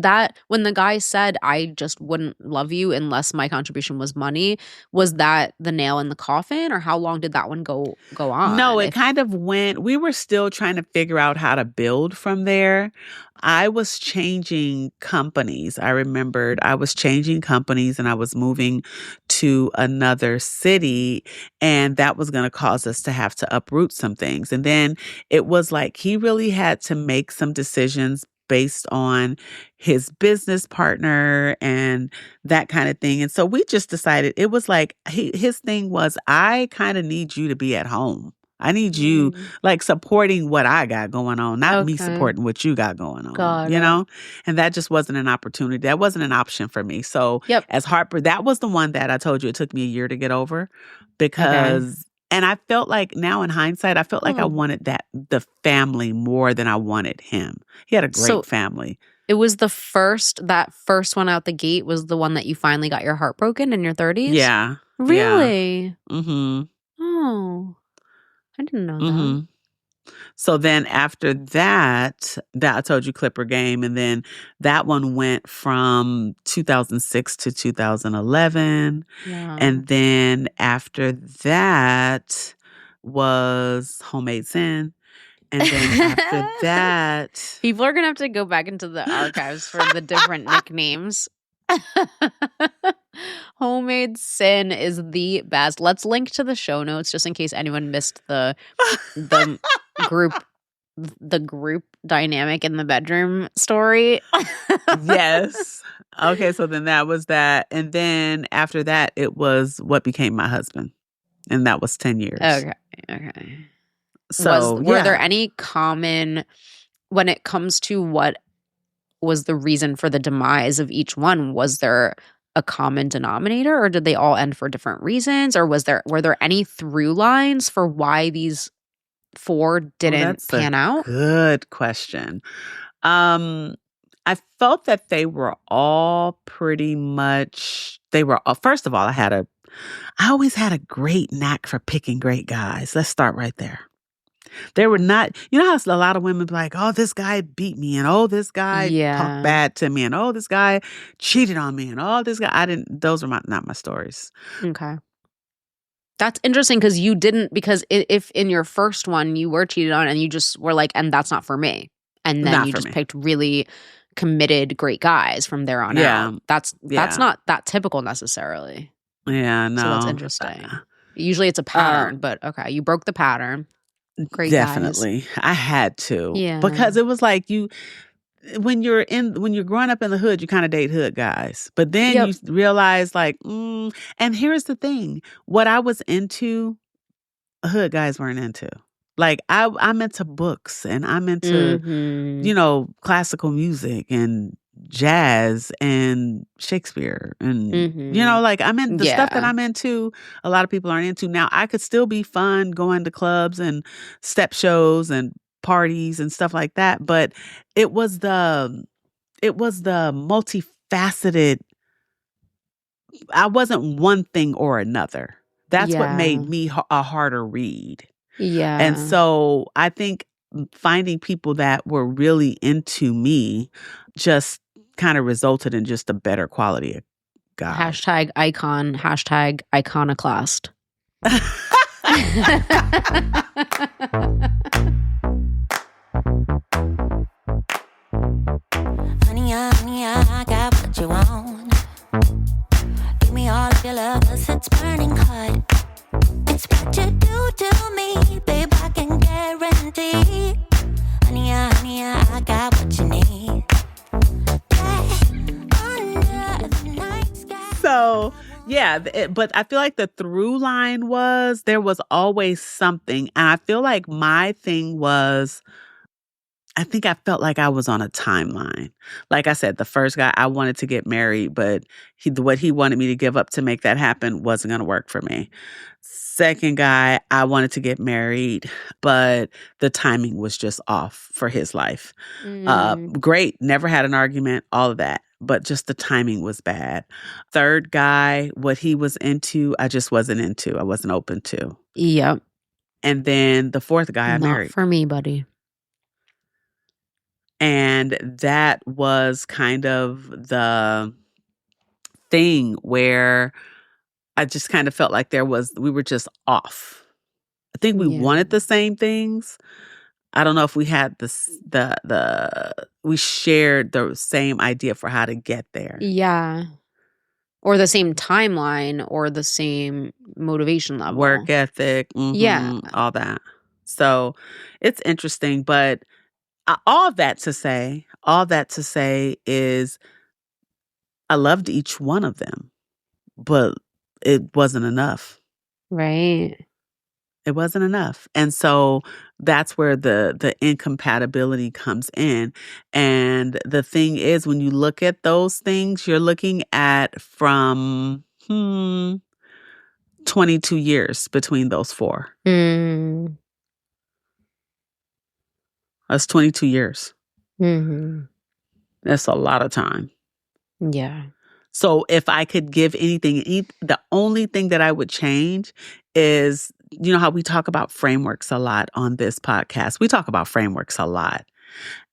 that when the guy said, I just wouldn't love you unless my contribution was money, was that the nail in the coffin, or how long did that one go on? No, it kind of went, we were still trying to figure out how to build from there. I was changing companies. I remembered I was changing companies and I was moving to another city, and that was going to cause us to have to uproot some things. And then it was like he really had to make some decisions based on his business partner and that kind of thing. And so we just decided, it was like his thing was, I kind of need you to be at home. I need you like supporting what I got going on, not me supporting what you got going on, Got you it. know? And that just wasn't an opportunity. That wasn't an option for me. So as Harper, that was the one that I told you it took me a year to get over, because and I felt like, now in hindsight, I felt like I wanted the family more than I wanted him. He had a great family. It was that first one out the gate was the one that you finally got your heart broken in your 30s? Yeah. Really? Yeah. Mm-hmm. Oh, I didn't know Mm-hmm. that. So then after that I told you Clipper game, and then that one went from 2006 to 2011. Yeah. And then after that was Homemade Sin. And then after that, people are going to have to go back into the archives for the different nicknames. Homemade Sin is the best. Let's link to the show notes just in case anyone missed the group dynamic in the bedroom story. Yes. Okay, so then that was that. And then after that, it was What Became My Husband. And that was 10 years. Okay. So were there any common, when it comes to what was the reason for the demise of each one, was there a common denominator, or did they all end for different reasons, or were there any through lines for why these 4 didn't pan out? Good question. I felt that they were all pretty much, first of all, I always had a great knack for picking great guys. Let's start right there. They were not, you know how a lot of women be like, oh, this guy beat me, and oh, this guy talked bad to me, and oh, this guy cheated on me, and oh, this guy, those are not my stories. Okay. That's interesting because you didn't, because if in your first one you were cheated on and you just were like, and that's not for me. And then Not you for just me. picked really committed, great guys from there on Yeah. out. That's Yeah. not that typical necessarily. Yeah, no. So that's interesting. Usually it's a pattern, but okay, you broke the pattern. Great guys. Definitely. I had to. Yeah. Because it was like when you're growing up in the hood, you kind of date hood guys. But then Yep. you realize like, and here's the thing. What I was into, hood guys weren't into. Like I'm into books and I'm into, Mhm. classical music and jazz and Shakespeare and Mhm. like I'm in the stuff that Yeah. I'm into, a lot of people aren't into. Now I could still be fun going to clubs and step shows and parties and stuff like that, but it was the multifaceted. I wasn't one thing or another. That's what Yeah. made me a harder read. And Yeah. so I think finding people that were really into me just kind of resulted in just a better quality of guy. #icon, #iconoclast. Honey, I got what you want. Give me all of your love, 'cause it's burning hot. It's what you do to me, babe, I can guarantee. Honey, I got what you need. Under the night sky. So, yeah, but I feel like the through line was there was always something. And I feel like my thing was, I think I felt like I was on a timeline. Like I said, the first guy, I wanted to get married, but what he wanted me to give up to make that happen wasn't going to work for me. Second guy, I wanted to get married, but the timing was just off for his life. Great, never had an argument, all of that, but just the timing was bad. Third guy, what he was into, I just wasn't into. I wasn't open to. Yep. And then the fourth guy I Not married. for me, buddy. And that was kind of the thing where I just kind of felt like we were just off. I think we Yeah. wanted the same things. I don't know if we had we shared the same idea for how to get there. Yeah. Or the same timeline or the same motivation level. Work ethic, Yeah. all that. So it's interesting, but all that to say is I loved each one of them, but it wasn't enough. Right. It wasn't enough. And so that's where the incompatibility comes in. And the thing is, when you look at those things, you're looking at from 22 years between those four. That's 22 years. That's a lot of time. Yeah. So if I could give anything, the only thing that I would change is, you know how we talk about frameworks a lot on this podcast. We talk about frameworks a lot.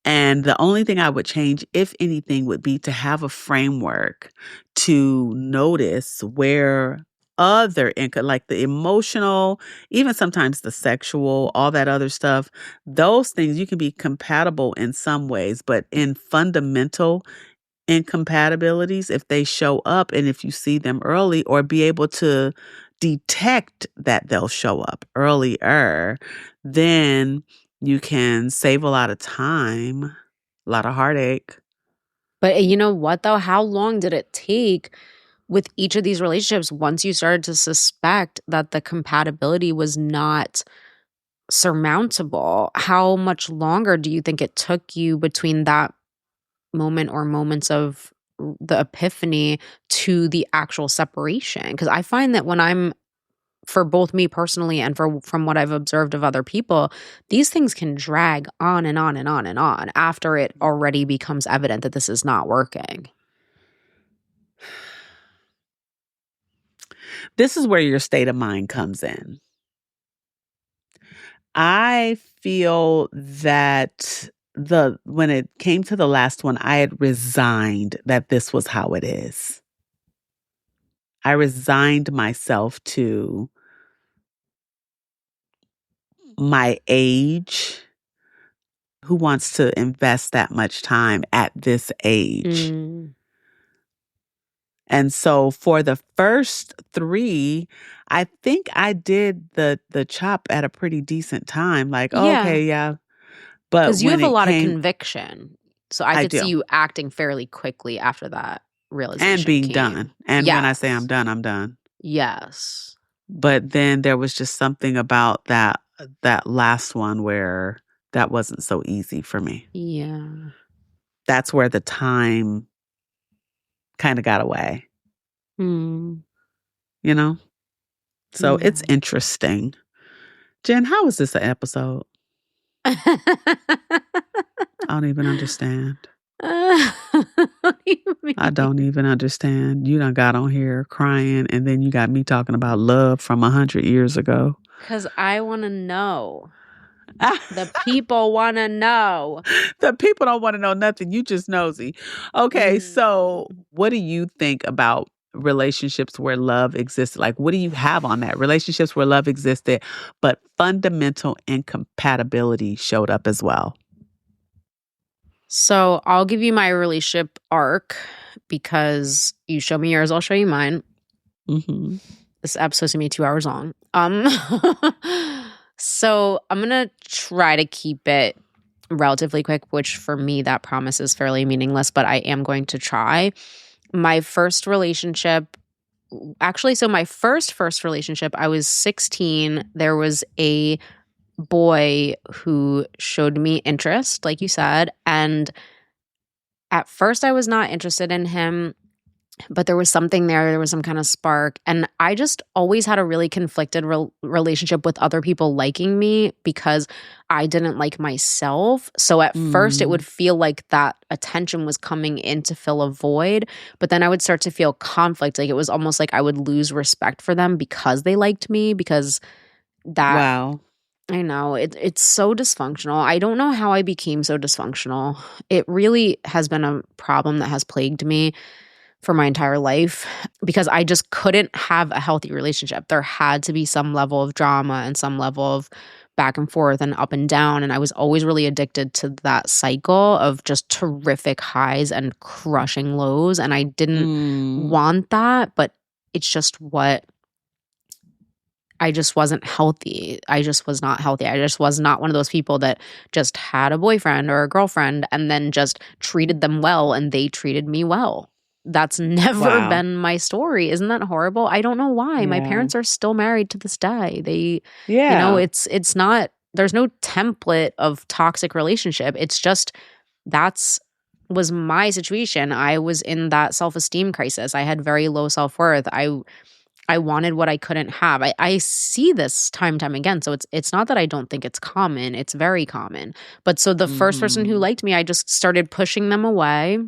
And the only thing I would change, if anything, would be to have a framework to notice where other like the emotional, even sometimes the sexual, all that other stuff, those things you can be compatible in some ways, but in fundamental incompatibilities, if they show up and if you see them early, or be able to detect that they'll show up earlier, then you can save a lot of time, a lot of heartache. But you know what, though? How long did it take with each of these relationships once you started to suspect that the compatibility was not surmountable? How much longer do you think it took you between that moment or moments of the epiphany to the actual separation? Because I find that when I'm, for both me personally and from what I've observed of other people, these things can drag on and on and on and on after it already becomes evident that this is not working. This is where your state of mind comes in. I feel that when it came to the last one, I had resigned that this was how it is. I resigned myself to my age. Who wants to invest that much time at this age? Mm. And so for the first 3, I think I did the chop at a pretty decent time. Like, Yeah. okay, yeah. But Because you when have a it lot of came, conviction. So I I could see do. you acting fairly quickly after that realization And being came. done. And when I say I'm Yes. done, I'm done. Yes. But then there was just something about that last one where that wasn't so easy for me. Yeah. That's where the time kind of got away, Mm. you know? So it's Yeah. interesting. Jen, how was this an episode? I don't even understand. What do you mean? I don't even understand. You done got on here crying, and then you got me talking about love from 100 years ago. Because I want to know. The people want to know. The people don't want to know nothing. You just nosy. Okay, so what do you think about relationships where love existed? Like, what do you have on that? Relationships where love existed, but fundamental incompatibility showed up as well. So I'll give you my relationship arc because you show me yours, I'll show you mine. Mm-hmm. This episode's gonna be 2 hours long. So I'm gonna try to keep it relatively quick, which for me that promise is fairly meaningless, but I am going to try. My first relationship, so my first relationship, I was 16. There was a boy who showed me interest, like you said, and at first I was not interested in him, but there was something there. There was some kind of spark. And I just always had a really conflicted relationship with other people liking me because I didn't like myself. So at first it would feel like that attention was coming in to fill a void. But then I would start to feel conflict. Like it was almost like I would lose respect for them because they liked me, because that. Wow. I know, it's so dysfunctional. I don't know how I became so dysfunctional. It really has been a problem that has plagued me for my entire life because I just couldn't have a healthy relationship. There had to be some level of drama and some level of back and forth and up and down. And I was always really addicted to that cycle of just terrific highs and crushing lows. And I didn't want that, but it's just what I just wasn't healthy. I just was not healthy. I just was not one of those people that just had a boyfriend or a girlfriend and then just treated them well and they treated me well. That's never been my story. Isn't that horrible? I don't know why. Yeah. My parents are still married to this day. They, Yeah. it's not, there's no template of toxic relationship. It's just, was my situation. I was in that self-esteem crisis. I had very low self-worth. I wanted what I couldn't have. I see this time and time again. So it's not that I don't think it's common. It's very common. But so the first person who liked me, I just started pushing them away.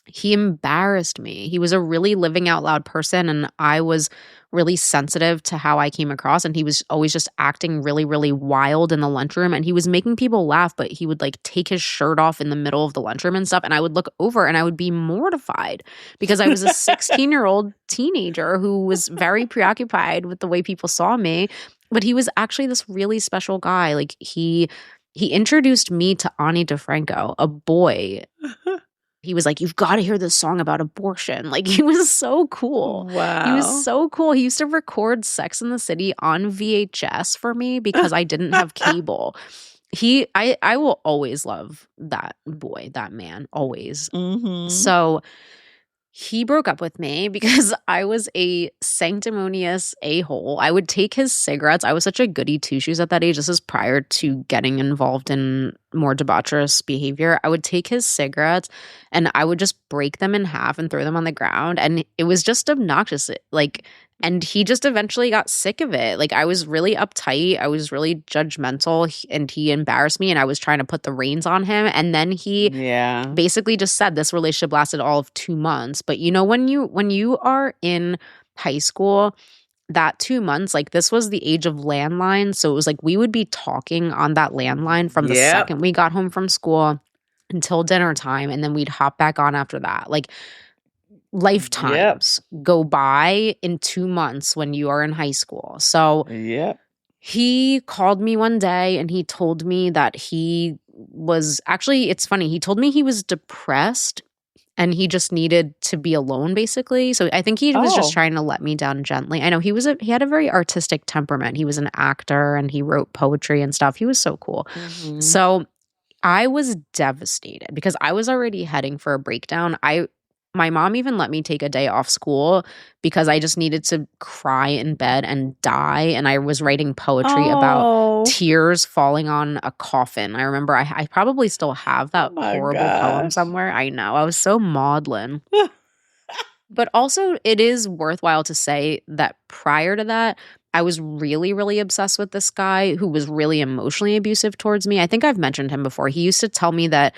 He embarrassed me. He was a really living out loud person, and I was really sensitive to how I came across, and he was always just acting really, really wild in the lunchroom, and he was making people laugh, but he would like take his shirt off in the middle of the lunchroom and stuff, and I would look over and I would be mortified because I was a 16-year-old teenager who was very preoccupied with the way people saw me, but he was actually this really special guy. Like he introduced me to Ani DeFranco, a boy. He was like, you've got to hear this song about abortion. Like, he was so cool. Wow. He was so cool. He used to record Sex and the City on VHS for me because I didn't have cable. I will always love that boy, that man, always. So he broke up with me because I was a sanctimonious a-hole. I would take his cigarettes. I was such a goody two-shoes at that age. This is prior to getting involved in more debaucherous behavior. I would take his cigarettes and I would just break them in half and throw them on the ground. And it was just obnoxious. And he just eventually got sick of it. Like, I was really uptight. I was really judgmental, and he embarrassed me, and I was trying to put the reins on him. And then he basically just said this relationship lasted all of 2 months. But when you are in high school, that 2 months, like, this was the age of landline. So it was like we would be talking on that landline from the second we got home from school until dinner time, and then we'd hop back on after that. Like, lifetimes go by in 2 months when you are in high school. So He called me one day and he told me that he was actually, it's funny, he told me he was depressed and he just needed to be alone, basically. So I think he was just trying to let me down gently. I know he had a very artistic temperament. He was an actor and he wrote poetry and stuff. He was so cool. Mhm. So I was devastated because I was already heading for a breakdown. My mom even let me take a day off school because I just needed to cry in bed and die. And I was writing poetry about tears falling on a coffin. I remember I probably still have that my horrible poem gosh. somewhere. I know. I was so maudlin. But also, it is worthwhile to say that prior to that, I was really, really obsessed with this guy who was really emotionally abusive towards me. I think I've mentioned him before. He used to tell me that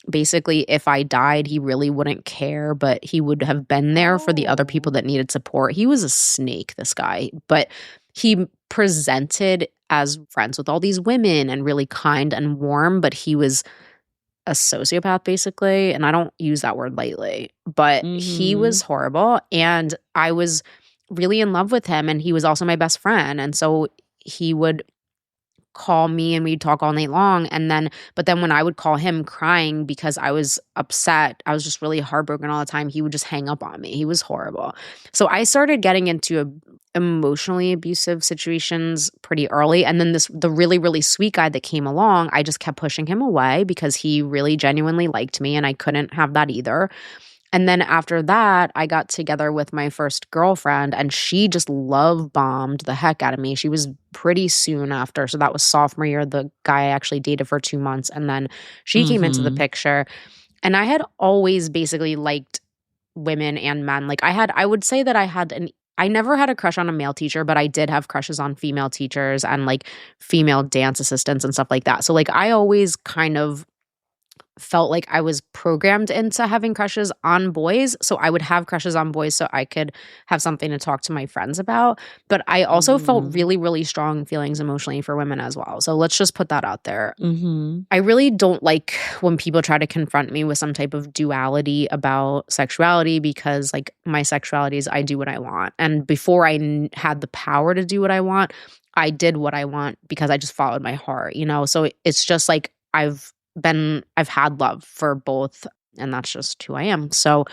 basically if I died, he really wouldn't care, but he would have been there for the other people that needed support. He was a snake, this guy, but he presented as friends with all these women and really kind and warm, but he was a sociopath, basically. And I don't use that word lightly, but he was horrible. And I was really in love with him. And he was also my best friend. And so he would call me and we'd talk all night long. But then when I would call him crying because I was upset, I was just really heartbroken all the time, he would just hang up on me. He was horrible. So I started getting into emotionally abusive situations pretty early. And then the really, really sweet guy that came along, I just kept pushing him away because he really genuinely liked me and I couldn't have that either. And then after that, I got together with my first girlfriend and she just love bombed the heck out of me. She was pretty soon after. So that was sophomore year. The guy I actually dated for 2 months. And then she came into the picture. And I had always basically liked women and men. Like I would say that I never had a crush on a male teacher, but I did have crushes on female teachers and like female dance assistants and stuff like that. So like I always kind of felt like I was programmed into having crushes on boys. So I would have crushes on boys so I could have something to talk to my friends about. But I also felt really, really strong feelings emotionally for women as well. So let's just put that out there. I really don't like when people try to confront me with some type of duality about sexuality because like my sexuality is I do what I want. And before I had the power to do what I want, I did what I want because I just followed my heart, you know? So it's just like I've had love for both and that's just who I am. So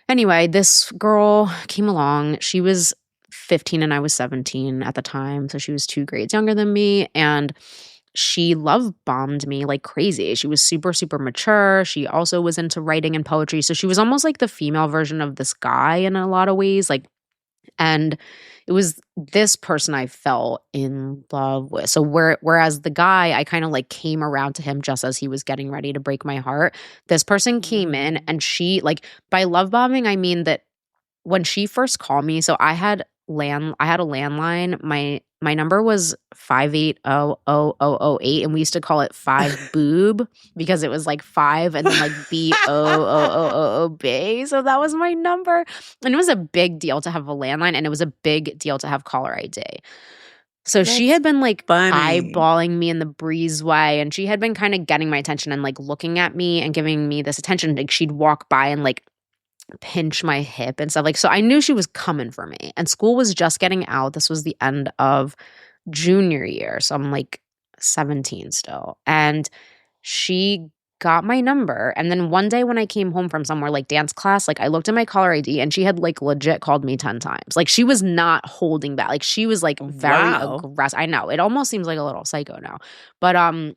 anyway, this girl came along. She was 15 and I was 17 at the time. So she was 2 grades younger than me and she love bombed me like crazy. She was super, super mature. She also was into writing and poetry. So she was almost like the female version of this guy in a lot of ways. And it was this person I fell in love with. So whereas the guy, I kind of like came around to him just as he was getting ready to break my heart. This person came in and she like by love bombing, I mean that when she first called me, so I had a landline. My number was 5800008 and we used to call it 5 boob because it was like 5 and then like BOOOOB. So that was my number. And it was a big deal to have a landline and it was a big deal to have caller ID. So she had been like eyeballing me in the breezeway and she had been kind of getting my attention and like looking at me and giving me this attention. Like she'd walk by and like pinch my hip and stuff. Like, so I knew she was coming for me. And school was just getting out. This was the end of junior year. So I'm like 17 still. And she got my number. And then one day when I came home from somewhere like dance class, like I looked at my caller ID and she had like legit called me 10 times. Like she was not holding back. Like she was like very aggressive. I know. It almost seems like a little psycho now. But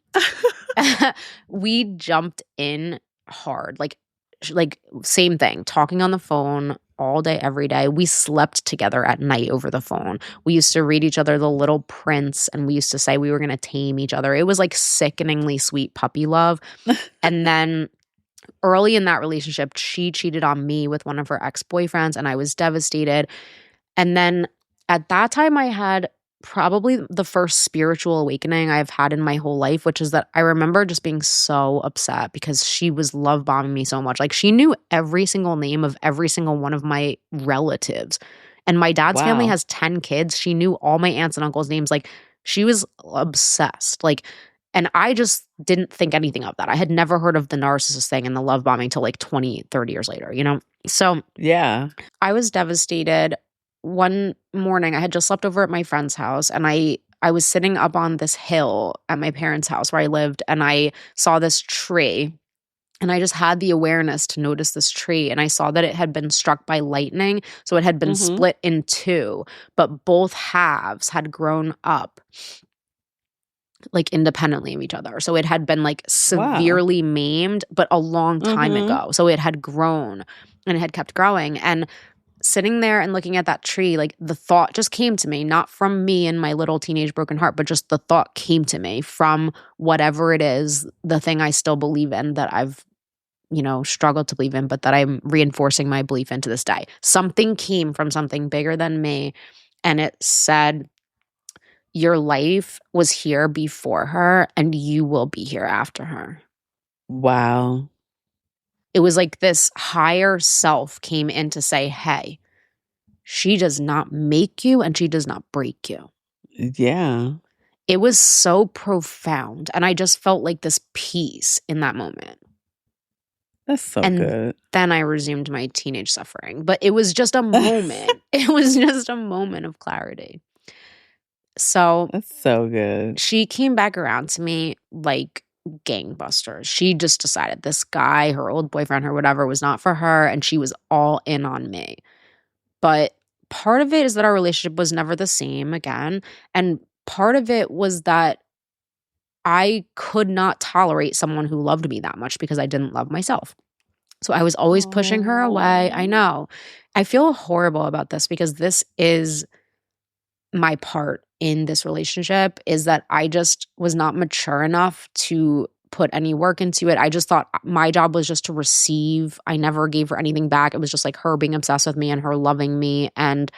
we jumped in hard. Like same thing, talking on the phone all day, every day. We slept together at night over the phone. We used to read each other The Little Prince and we used to say we were going to tame each other. It was like sickeningly sweet puppy love. And then early in that relationship, she cheated on me with one of her ex-boyfriends and I was devastated. And then at that time I had probably the first spiritual awakening I've had in my whole life, which is that I remember just being so upset because she was love bombing me so much. Like she knew every single name of every single one of my relatives. And my dad's family has 10 kids. She knew all my aunts and uncles' names. Like she was obsessed. Like, and I just didn't think anything of that. I had never heard of the narcissist thing and the love bombing until like 20, 30 years later, you know? So yeah, I was devastated. One morning I had just slept over at my friend's house and I I was sitting up on this hill at my parents' house where I lived, and I saw this tree. And I just had the awareness to notice this tree, and I saw that it had been struck by lightning. So it had been split in two, but both halves had grown up like independently of each other. So it had been like severely maimed, but a long time ago. So it had grown and it had kept growing. And sitting there and looking at that tree, like the thought just came to me, not from me and my little teenage broken heart, but just the thought came to me from whatever it is, the thing I still believe in that I've, struggled to believe in, but that I'm reinforcing my belief in to this day. Something came from something bigger than me, and it said, your life was here before her, and you will be here after her. Wow. It was like this higher self came in to say, hey, she does not make you and she does not break you. Yeah. It was so profound. And I just felt like this peace in that moment. That's so and good. Then I resumed my teenage suffering. But it was just a moment. It was just a moment of clarity. So that's so good. She came back around to me like gangbusters. She just decided this guy, her old boyfriend, or whatever, was not for her, and she was all in on me. But part of it is that our relationship was never the same again. And part of it was that I could not tolerate someone who loved me that much because I didn't love myself. So I was always pushing her away. I know. I feel horrible about this because this is my part in this relationship, is that I just was not mature enough to put any work into it. I just thought my job was just to receive. I never gave her anything back. It was just like her being obsessed with me and her loving me. And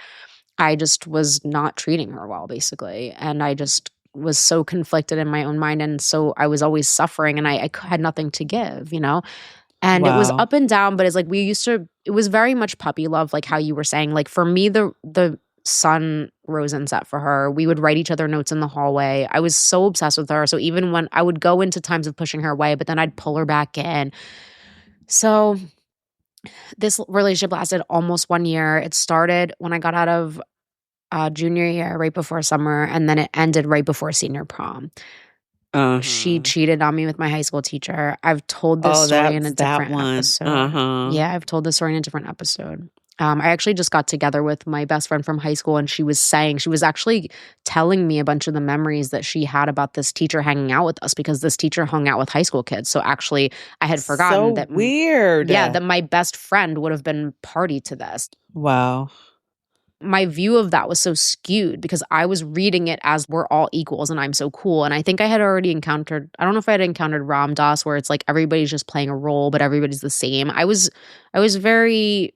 I just was not treating her well, basically. And I just was so conflicted in my own mind. And so I was always suffering, and I had nothing to give, And it was up and down, but it's like it was very much puppy love, like how you were saying. Like for me, the sun rose and set for her. We would write each other notes in the hallway. I was so obsessed with her. So even when I would go into times of pushing her away, but then I'd pull her back in. So this relationship lasted almost 1 year. It started when I got out of junior year, right before summer, and then it ended right before senior prom. She cheated on me with my high school teacher. I've told this story in a different episode. Yeah, I've told this story in a different episode. I actually just got together with my best friend from high school, and she was actually telling me a bunch of the memories that she had about this teacher hanging out with us, because this teacher hung out with high school kids. So actually, I had forgotten that. Weird. Yeah, that my best friend would have been party to this. Wow. My view of that was so skewed because I was reading it as we're all equals and I'm so cool. And I think I had already encountered, I don't know if I had encountered Ram Dass, where it's like everybody's just playing a role, but everybody's the same. I was very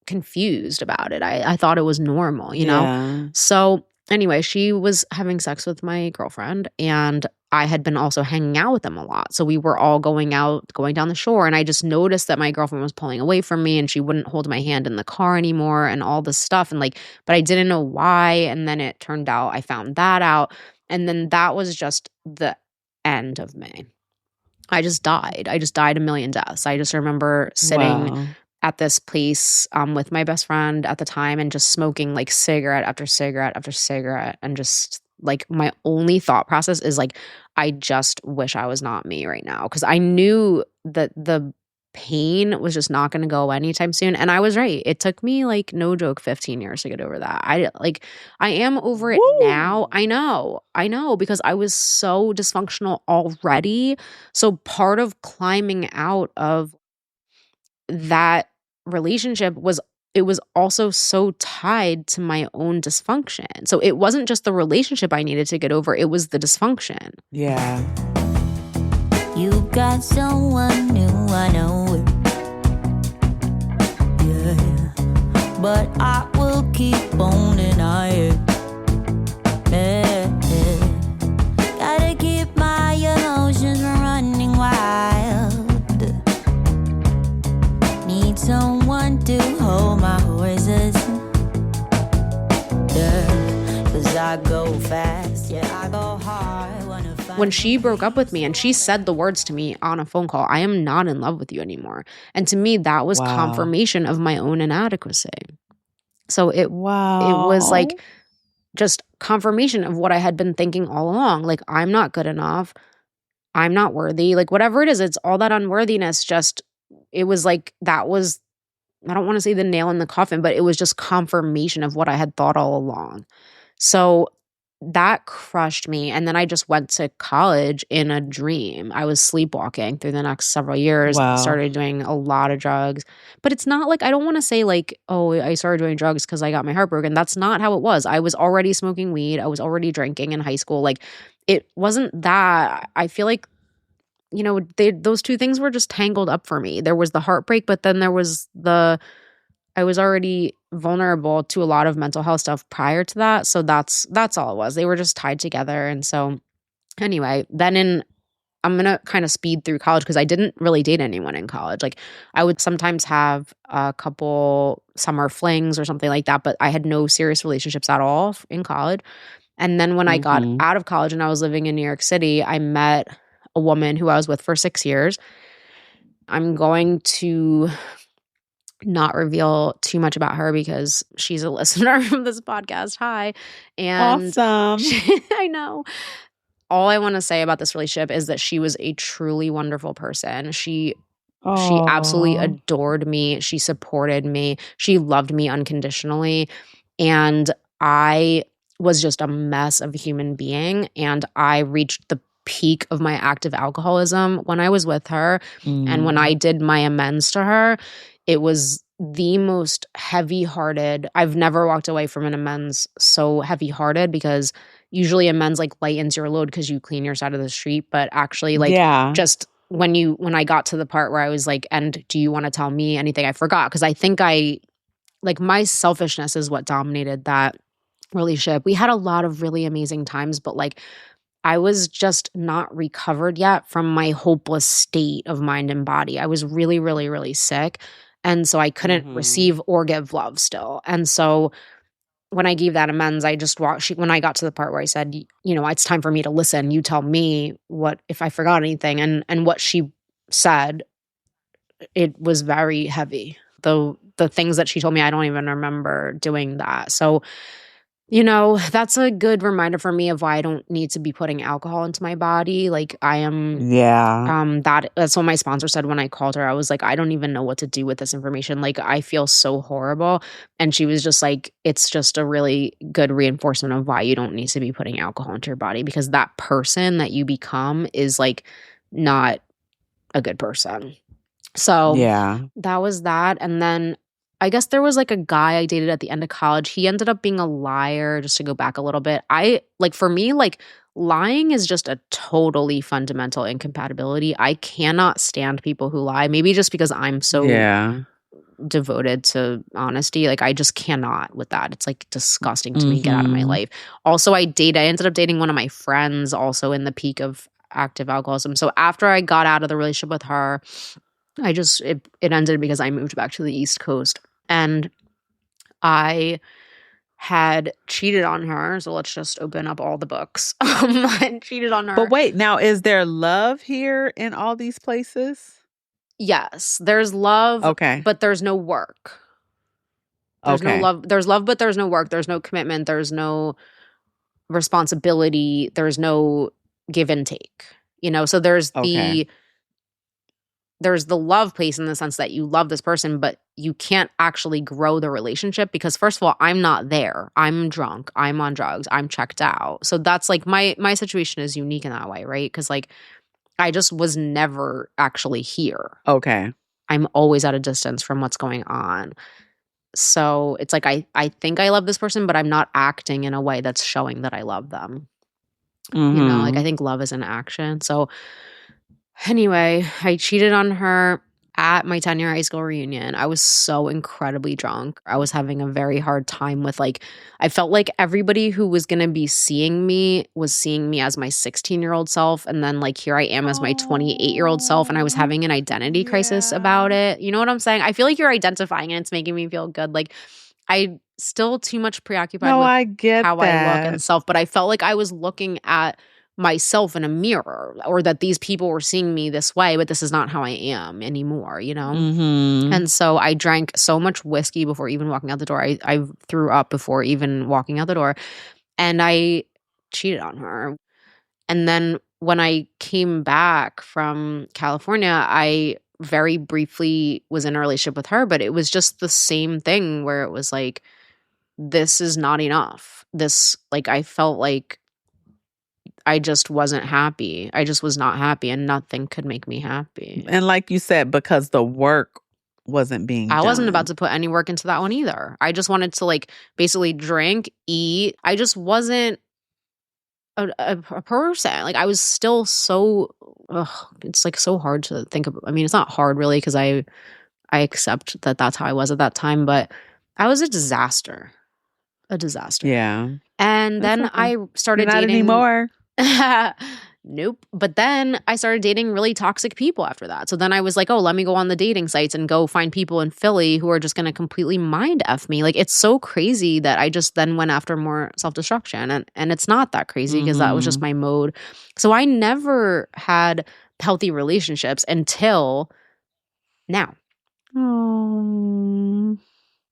confused about it. I thought it was normal, know? So anyway, she was having sex with my girlfriend, and I had been also hanging out with them a lot. So we were all going down the shore, and I just noticed that my girlfriend was pulling away from me, and she wouldn't hold my hand in the car anymore and all this stuff. And but I didn't know why. And then it turned out I found that out. And then that was just the end of me. I just died. I just died a million deaths. I just remember sitting at this place with my best friend at the time and just smoking like cigarette after cigarette after cigarette, and just like my only thought process is like, I just wish I was not me right now, because I knew that the pain was just not going to go anytime soon. And I was right. It took me like, no joke, 15 years to get over that. I am over it now. I know, because I was so dysfunctional already. So part of climbing out of that relationship was also so tied to my own dysfunction. So it wasn't just the relationship I needed to get over, it was the dysfunction. Yeah. You got someone new, I know it. Yeah. But I will keep on denying it. Yeah. Gotta keep my emotions from running wild. Need someone to hold my horses. Yeah. 'Cause I go fast, yeah, I go hard. When she broke up with me and she said the words to me on a phone call, I am not in love with you anymore. And to me, that was confirmation of my own inadequacy. So it was like just confirmation of what I had been thinking all along. Like, I'm not good enough. I'm not worthy. Like, whatever it is, it's all that unworthiness. Just, it was like, that was, I don't want to say the nail in the coffin, but it was just confirmation of what I had thought all along. So that crushed me. And then I just went to college in a dream. I was sleepwalking through the next several years, Wow. started doing a lot of drugs. But it's not like, I don't want to say like, oh, I started doing drugs because I got my heart broken. That's not how it was. I was already smoking weed. I was already drinking in high school. Like, it wasn't that. I feel like, you know, those two things were just tangled up for me. There was the heartbreak, but then there was I was already vulnerable to a lot of mental health stuff prior to that. So that's all it was. They were just tied together. And so anyway, then I'm going to kind of speed through college because I didn't really date anyone in college. Like, I would sometimes have a couple summer flings or something like that, but I had no serious relationships at all in college. And then when I got out of college and I was living in New York City, I met a woman who I was with for 6 years. I'm going to not reveal too much about her because she's a listener of this podcast. Hi. And Awesome. I know. All I want to say about this relationship is that she was a truly wonderful person. She absolutely adored me. She supported me. She loved me unconditionally. And I was just a mess of a human being. And I reached the peak of my active alcoholism when I was with her. And when I did my amends to her, it was the most heavy-hearted. I've never walked away from an amends so heavy-hearted, because usually amends like lightens your load because you clean your side of the street. But actually, like, just when I got to the part where I was like, and do you want to tell me anything? I forgot, because I think my selfishness is what dominated that relationship. We had a lot of really amazing times, but like, I was just not recovered yet from my hopeless state of mind and body. I was really, really, really sick. And so I couldn't receive or give love still. And so when I gave that amends, I just when I got to the part where I said, you know, it's time for me to listen. You tell me what, if I forgot anything. And what she said, it was very heavy. The things that she told me, I don't even remember doing that. So, you know, that's a good reminder for me of why I don't need to be putting alcohol into my body. Like, I am, that's what my sponsor said when I called her. I was like, I don't even know what to do with this information. Like, I feel so horrible. And she was just like, it's just a really good reinforcement of why you don't need to be putting alcohol into your body, because that person that you become is like not a good person. So that was that. And then I guess there was like a guy I dated at the end of college. He ended up being a liar, just to go back a little bit. For me, like, lying is just a totally fundamental incompatibility. I cannot stand people who lie. Maybe just because I'm so devoted to honesty. Like, I just cannot with that. It's like disgusting to me. Get out of my life. Also, I ended up dating one of my friends also in the peak of active alcoholism. So after I got out of the relationship with her, it ended because I moved back to the East Coast, and I had cheated on her. So let's just open up all the books. I cheated on her. But wait, now, is there love here in all these places? Yes, there's love. Okay. But there's no work. There's no love. There's love, but there's no work. There's no commitment. There's no responsibility. There's no give and take. You know, so there's the love place in the sense that you love this person, but you can't actually grow the relationship because, first of all, I'm not there. I'm drunk. I'm on drugs. I'm checked out. So that's like my situation is unique in that way, right? Because like I just was never actually here. Okay. I'm always at a distance from what's going on. So it's like I think I love this person, but I'm not acting in a way that's showing that I love them. You know, like I think love is an action. So anyway, I cheated on her at my 10-year high school reunion. I was so incredibly drunk. I was having a very hard time with I felt like everybody who was going to be seeing me was seeing me as my 16-year-old self. And then here I am as my 28-year-old self. And I was having an identity crisis about it. You know what I'm saying? I feel like you're identifying and it's making me feel good. I still too much preoccupied with I get how that. I look and self. But I felt like I was looking at myself in a mirror, or that these people were seeing me this way, but this is not how I am anymore, you know? And so I drank so much whiskey before even walking out the door. I threw up before even walking out the door. And I cheated on her. And then when I came back from California, I very briefly was in a relationship with her, but it was just the same thing where it was like, this is not enough. This, like, I felt like I just wasn't happy. I just was not happy, and nothing could make me happy. And like you said, because the work wasn't being I done. wasn't about to put any work into that one either. I just wanted to, like, basically drink, eat. I just wasn't a person. Like, I was still so it's like so hard to think of. I mean, it's not hard really, because I accept that that's how I was at that time, but I was a disaster. Yeah. And That's then okay. I started You're not dating anymore. Nope. But then I started dating really toxic people after that. So then I was like, oh, let me go on the dating sites and go find people in Philly who are just going to completely mind F me. Like, it's so crazy that I just then went after more self-destruction. And it's not that crazy, because that was just my mode. So I never had healthy relationships until now. Oh.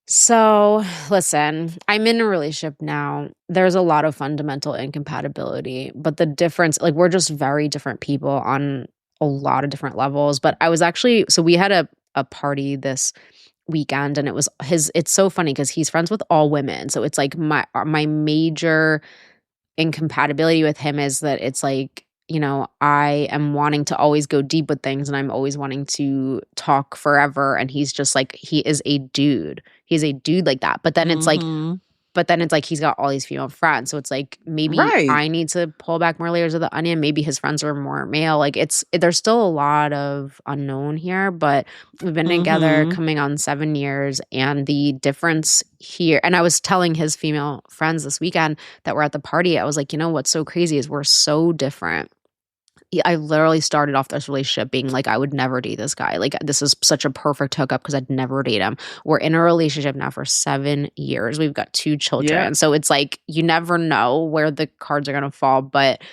So, listen, I'm in a relationship now. There's a lot of fundamental incompatibility, but the difference, like, we're just very different people on a lot of different levels. But I was actually, so we had a party this weekend, and it's so funny because he's friends with all women. So it's like my major incompatibility with him is that it's like, I am wanting to always go deep with things, and I'm always wanting to talk forever. And he's just like, he is a dude. He's a dude like that. But then it's like, he's got all these female friends. So it's like, maybe Right. I need to pull back more layers of the onion. Maybe his friends are more male. Like, there's still a lot of unknown here, but we've been together coming on 7 years. And the difference here, and I was telling his female friends this weekend that were at the party, I was like, what's so crazy is we're so different. I literally started off this relationship being like, I would never date this guy. Like, this is such a perfect hookup because I'd never date him. We're in a relationship now for 7 years. We've got 2 children. Yeah. So it's like, you never know where the cards are going to fall, but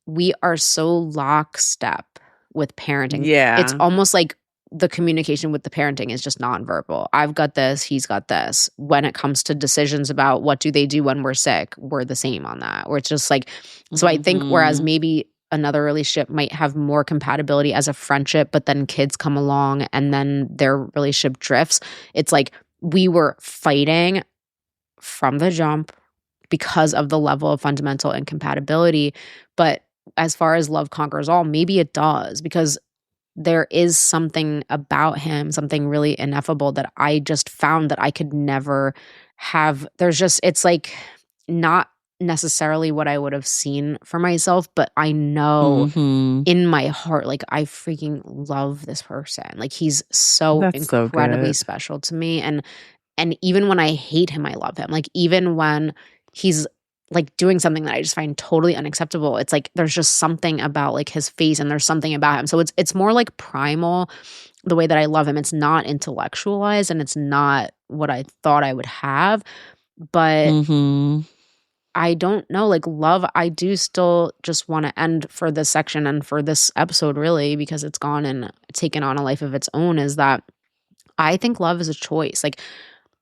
we are so lockstep with parenting. Yeah. It's almost like the communication with the parenting is just nonverbal. I've got this, he's got this. When it comes to decisions about what do they do when we're sick, we're the same on that. Where it's just like, so I think whereas maybe another relationship might have more compatibility as a friendship, but then kids come along and then their relationship drifts. It's like we were fighting from the jump because of the level of fundamental incompatibility. But as far as love conquers all, maybe it does, because there is something about him, something really ineffable that I just found that I could never have. It's like not necessarily what I would have seen for myself, but I know in my heart, like, I freaking love this person. Like, he's so That's so incredibly good. special to me. And even when I hate him, I love him. Like, even when he's like doing something that I just find totally unacceptable, it's like there's just something about like his face, and there's something about him. So it's more like primal, the way that I love him. It's not intellectualized, and it's not what I thought I would have. But I don't know, like, love, I do still just want to end for this section and for this episode, really, because it's gone and taken on a life of its own, is that I think love is a choice. Like,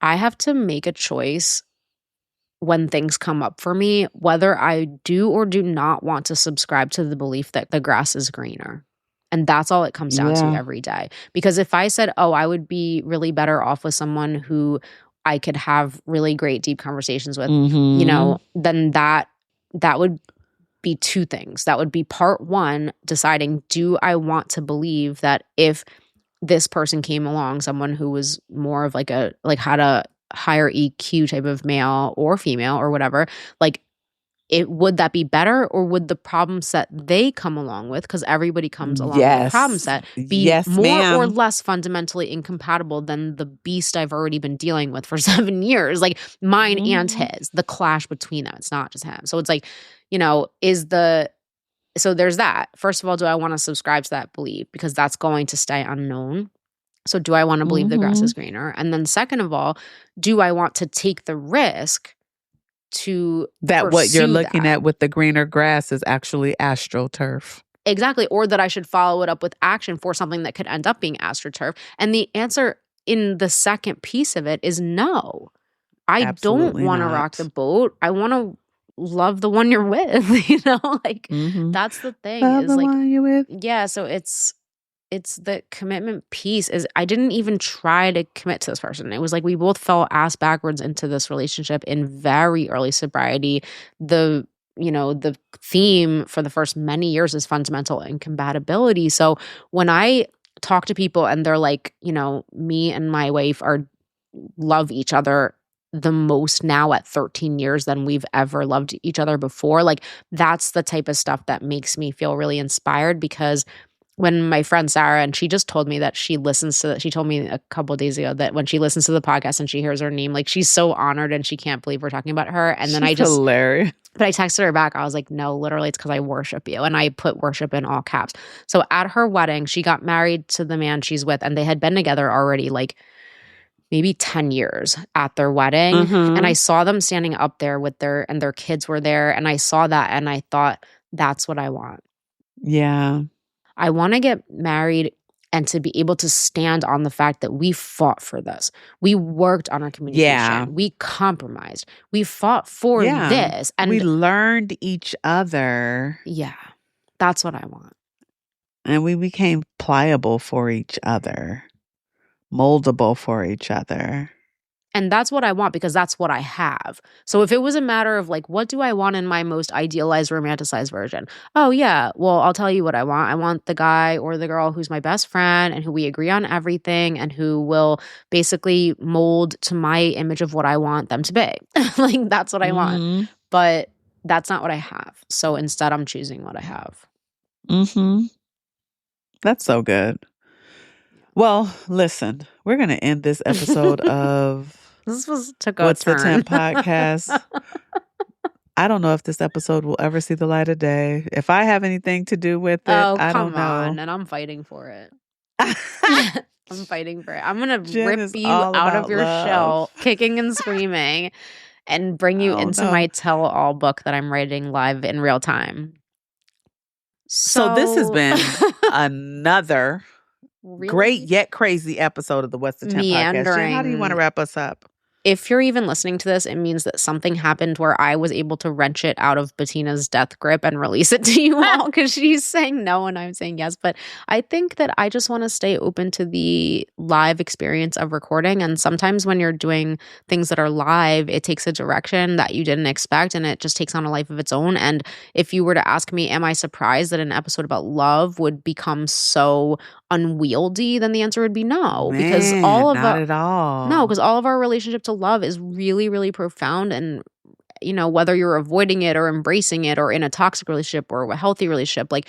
I have to make a choice when things come up for me, whether I do or do not want to subscribe to the belief that the grass is greener. And that's all it comes down to every day. Because if I said, oh, I would be really better off with someone who I could have really great deep conversations with, then that would be 2 things. That would be part 1, deciding, do I want to believe that if this person came along, someone who was more of like had a higher EQ type of male or female or whatever, like, would that be better, or would the problem set they come along with, because everybody comes along with a problem set, be more or less fundamentally incompatible than the beast I've already been dealing with for 7 years, like mine and his, the clash between them. It's not just him. So it's like, so there's that. First of all, do I want to subscribe to that belief? Because that's going to stay unknown. So do I want to believe the grass is greener? And then second of all, do I want to take the risk to that what you're looking at with the greener grass is actually astroturf? Exactly. Or that I should follow it up with action for something that could end up being astroturf. And the answer in the second piece of it is no. I don't want to rock the boat. I want to love the one you're with, like Mhm. that's the thing Love is the like, one you with. yeah, so it's the commitment piece is I didn't even try to commit to this person. It was like we both fell ass backwards into this relationship in very early sobriety. The theme for the first many years is fundamental incompatibility. So when I talk to people and they're like, me and my wife are love each other the most now at 13 years than we've ever loved each other before, like that's the type of stuff that makes me feel really inspired. Because when my friend Sarah, and she just told me that she told me a couple of days ago that when she listens to the podcast and she hears her name, like she's so honored and she can't believe we're talking about her. And then She's hilarious. but I texted her back. I was like, no, literally it's because I worship you. And I put worship in all caps. So at her wedding, she got married to the man she's with, and they had been together already like maybe 10 years at their wedding. And I saw them standing up there with their kids were there. And I saw that and I thought, that's what I want. Yeah. I want to get married and to be able to stand on the fact that we fought for this. We worked on our communication. Yeah. We compromised. We fought for this. And we learned each other. Yeah, that's what I want. And we became pliable for each other, moldable for each other. And that's what I want because that's what I have. So if it was a matter of like, what do I want in my most idealized, romanticized version? Oh, yeah. Well, I'll tell you what I want. I want the guy or the girl who's my best friend and who we agree on everything and who will basically mold to my image of what I want them to be. Like, that's what I want. But that's not what I have. So instead, I'm choosing what I have. That's so good. Well, listen, we're going to end this episode of took a What's turn. the Temp podcast. I don't know if this episode will ever see the light of day. If I have anything to do with it, I don't know. Come on, and I'm fighting for it. I'm fighting for it. I'm going to rip you out of your shell, kicking and screaming, and bring you into my tell-all book that I'm writing live in real time. So this has been another great yet crazy episode of the What's the Temp podcast. Jen, how do you want to wrap us up? If you're even listening to this, it means that something happened where I was able to wrench it out of Betina's death grip and release it to you all because she's saying no and I'm saying yes. But I think that I just want to stay open to the live experience of recording. And sometimes when you're doing things that are live, it takes a direction that you didn't expect and it just takes on a life of its own. And if you were to ask me, am I surprised that an episode about love would become so unwieldy, then the answer would be no. Because not at all. No, because all of our relationship to love is really, really profound. And, whether you're avoiding it or embracing it or in a toxic relationship or a healthy relationship, like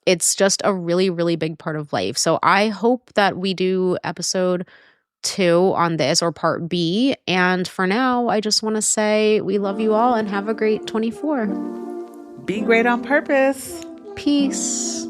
it's just a really, really big part of life. So I hope that we do episode 2 on this or part B. And for now, I just want to say we love you all and have a great 24. Be great on purpose. Peace.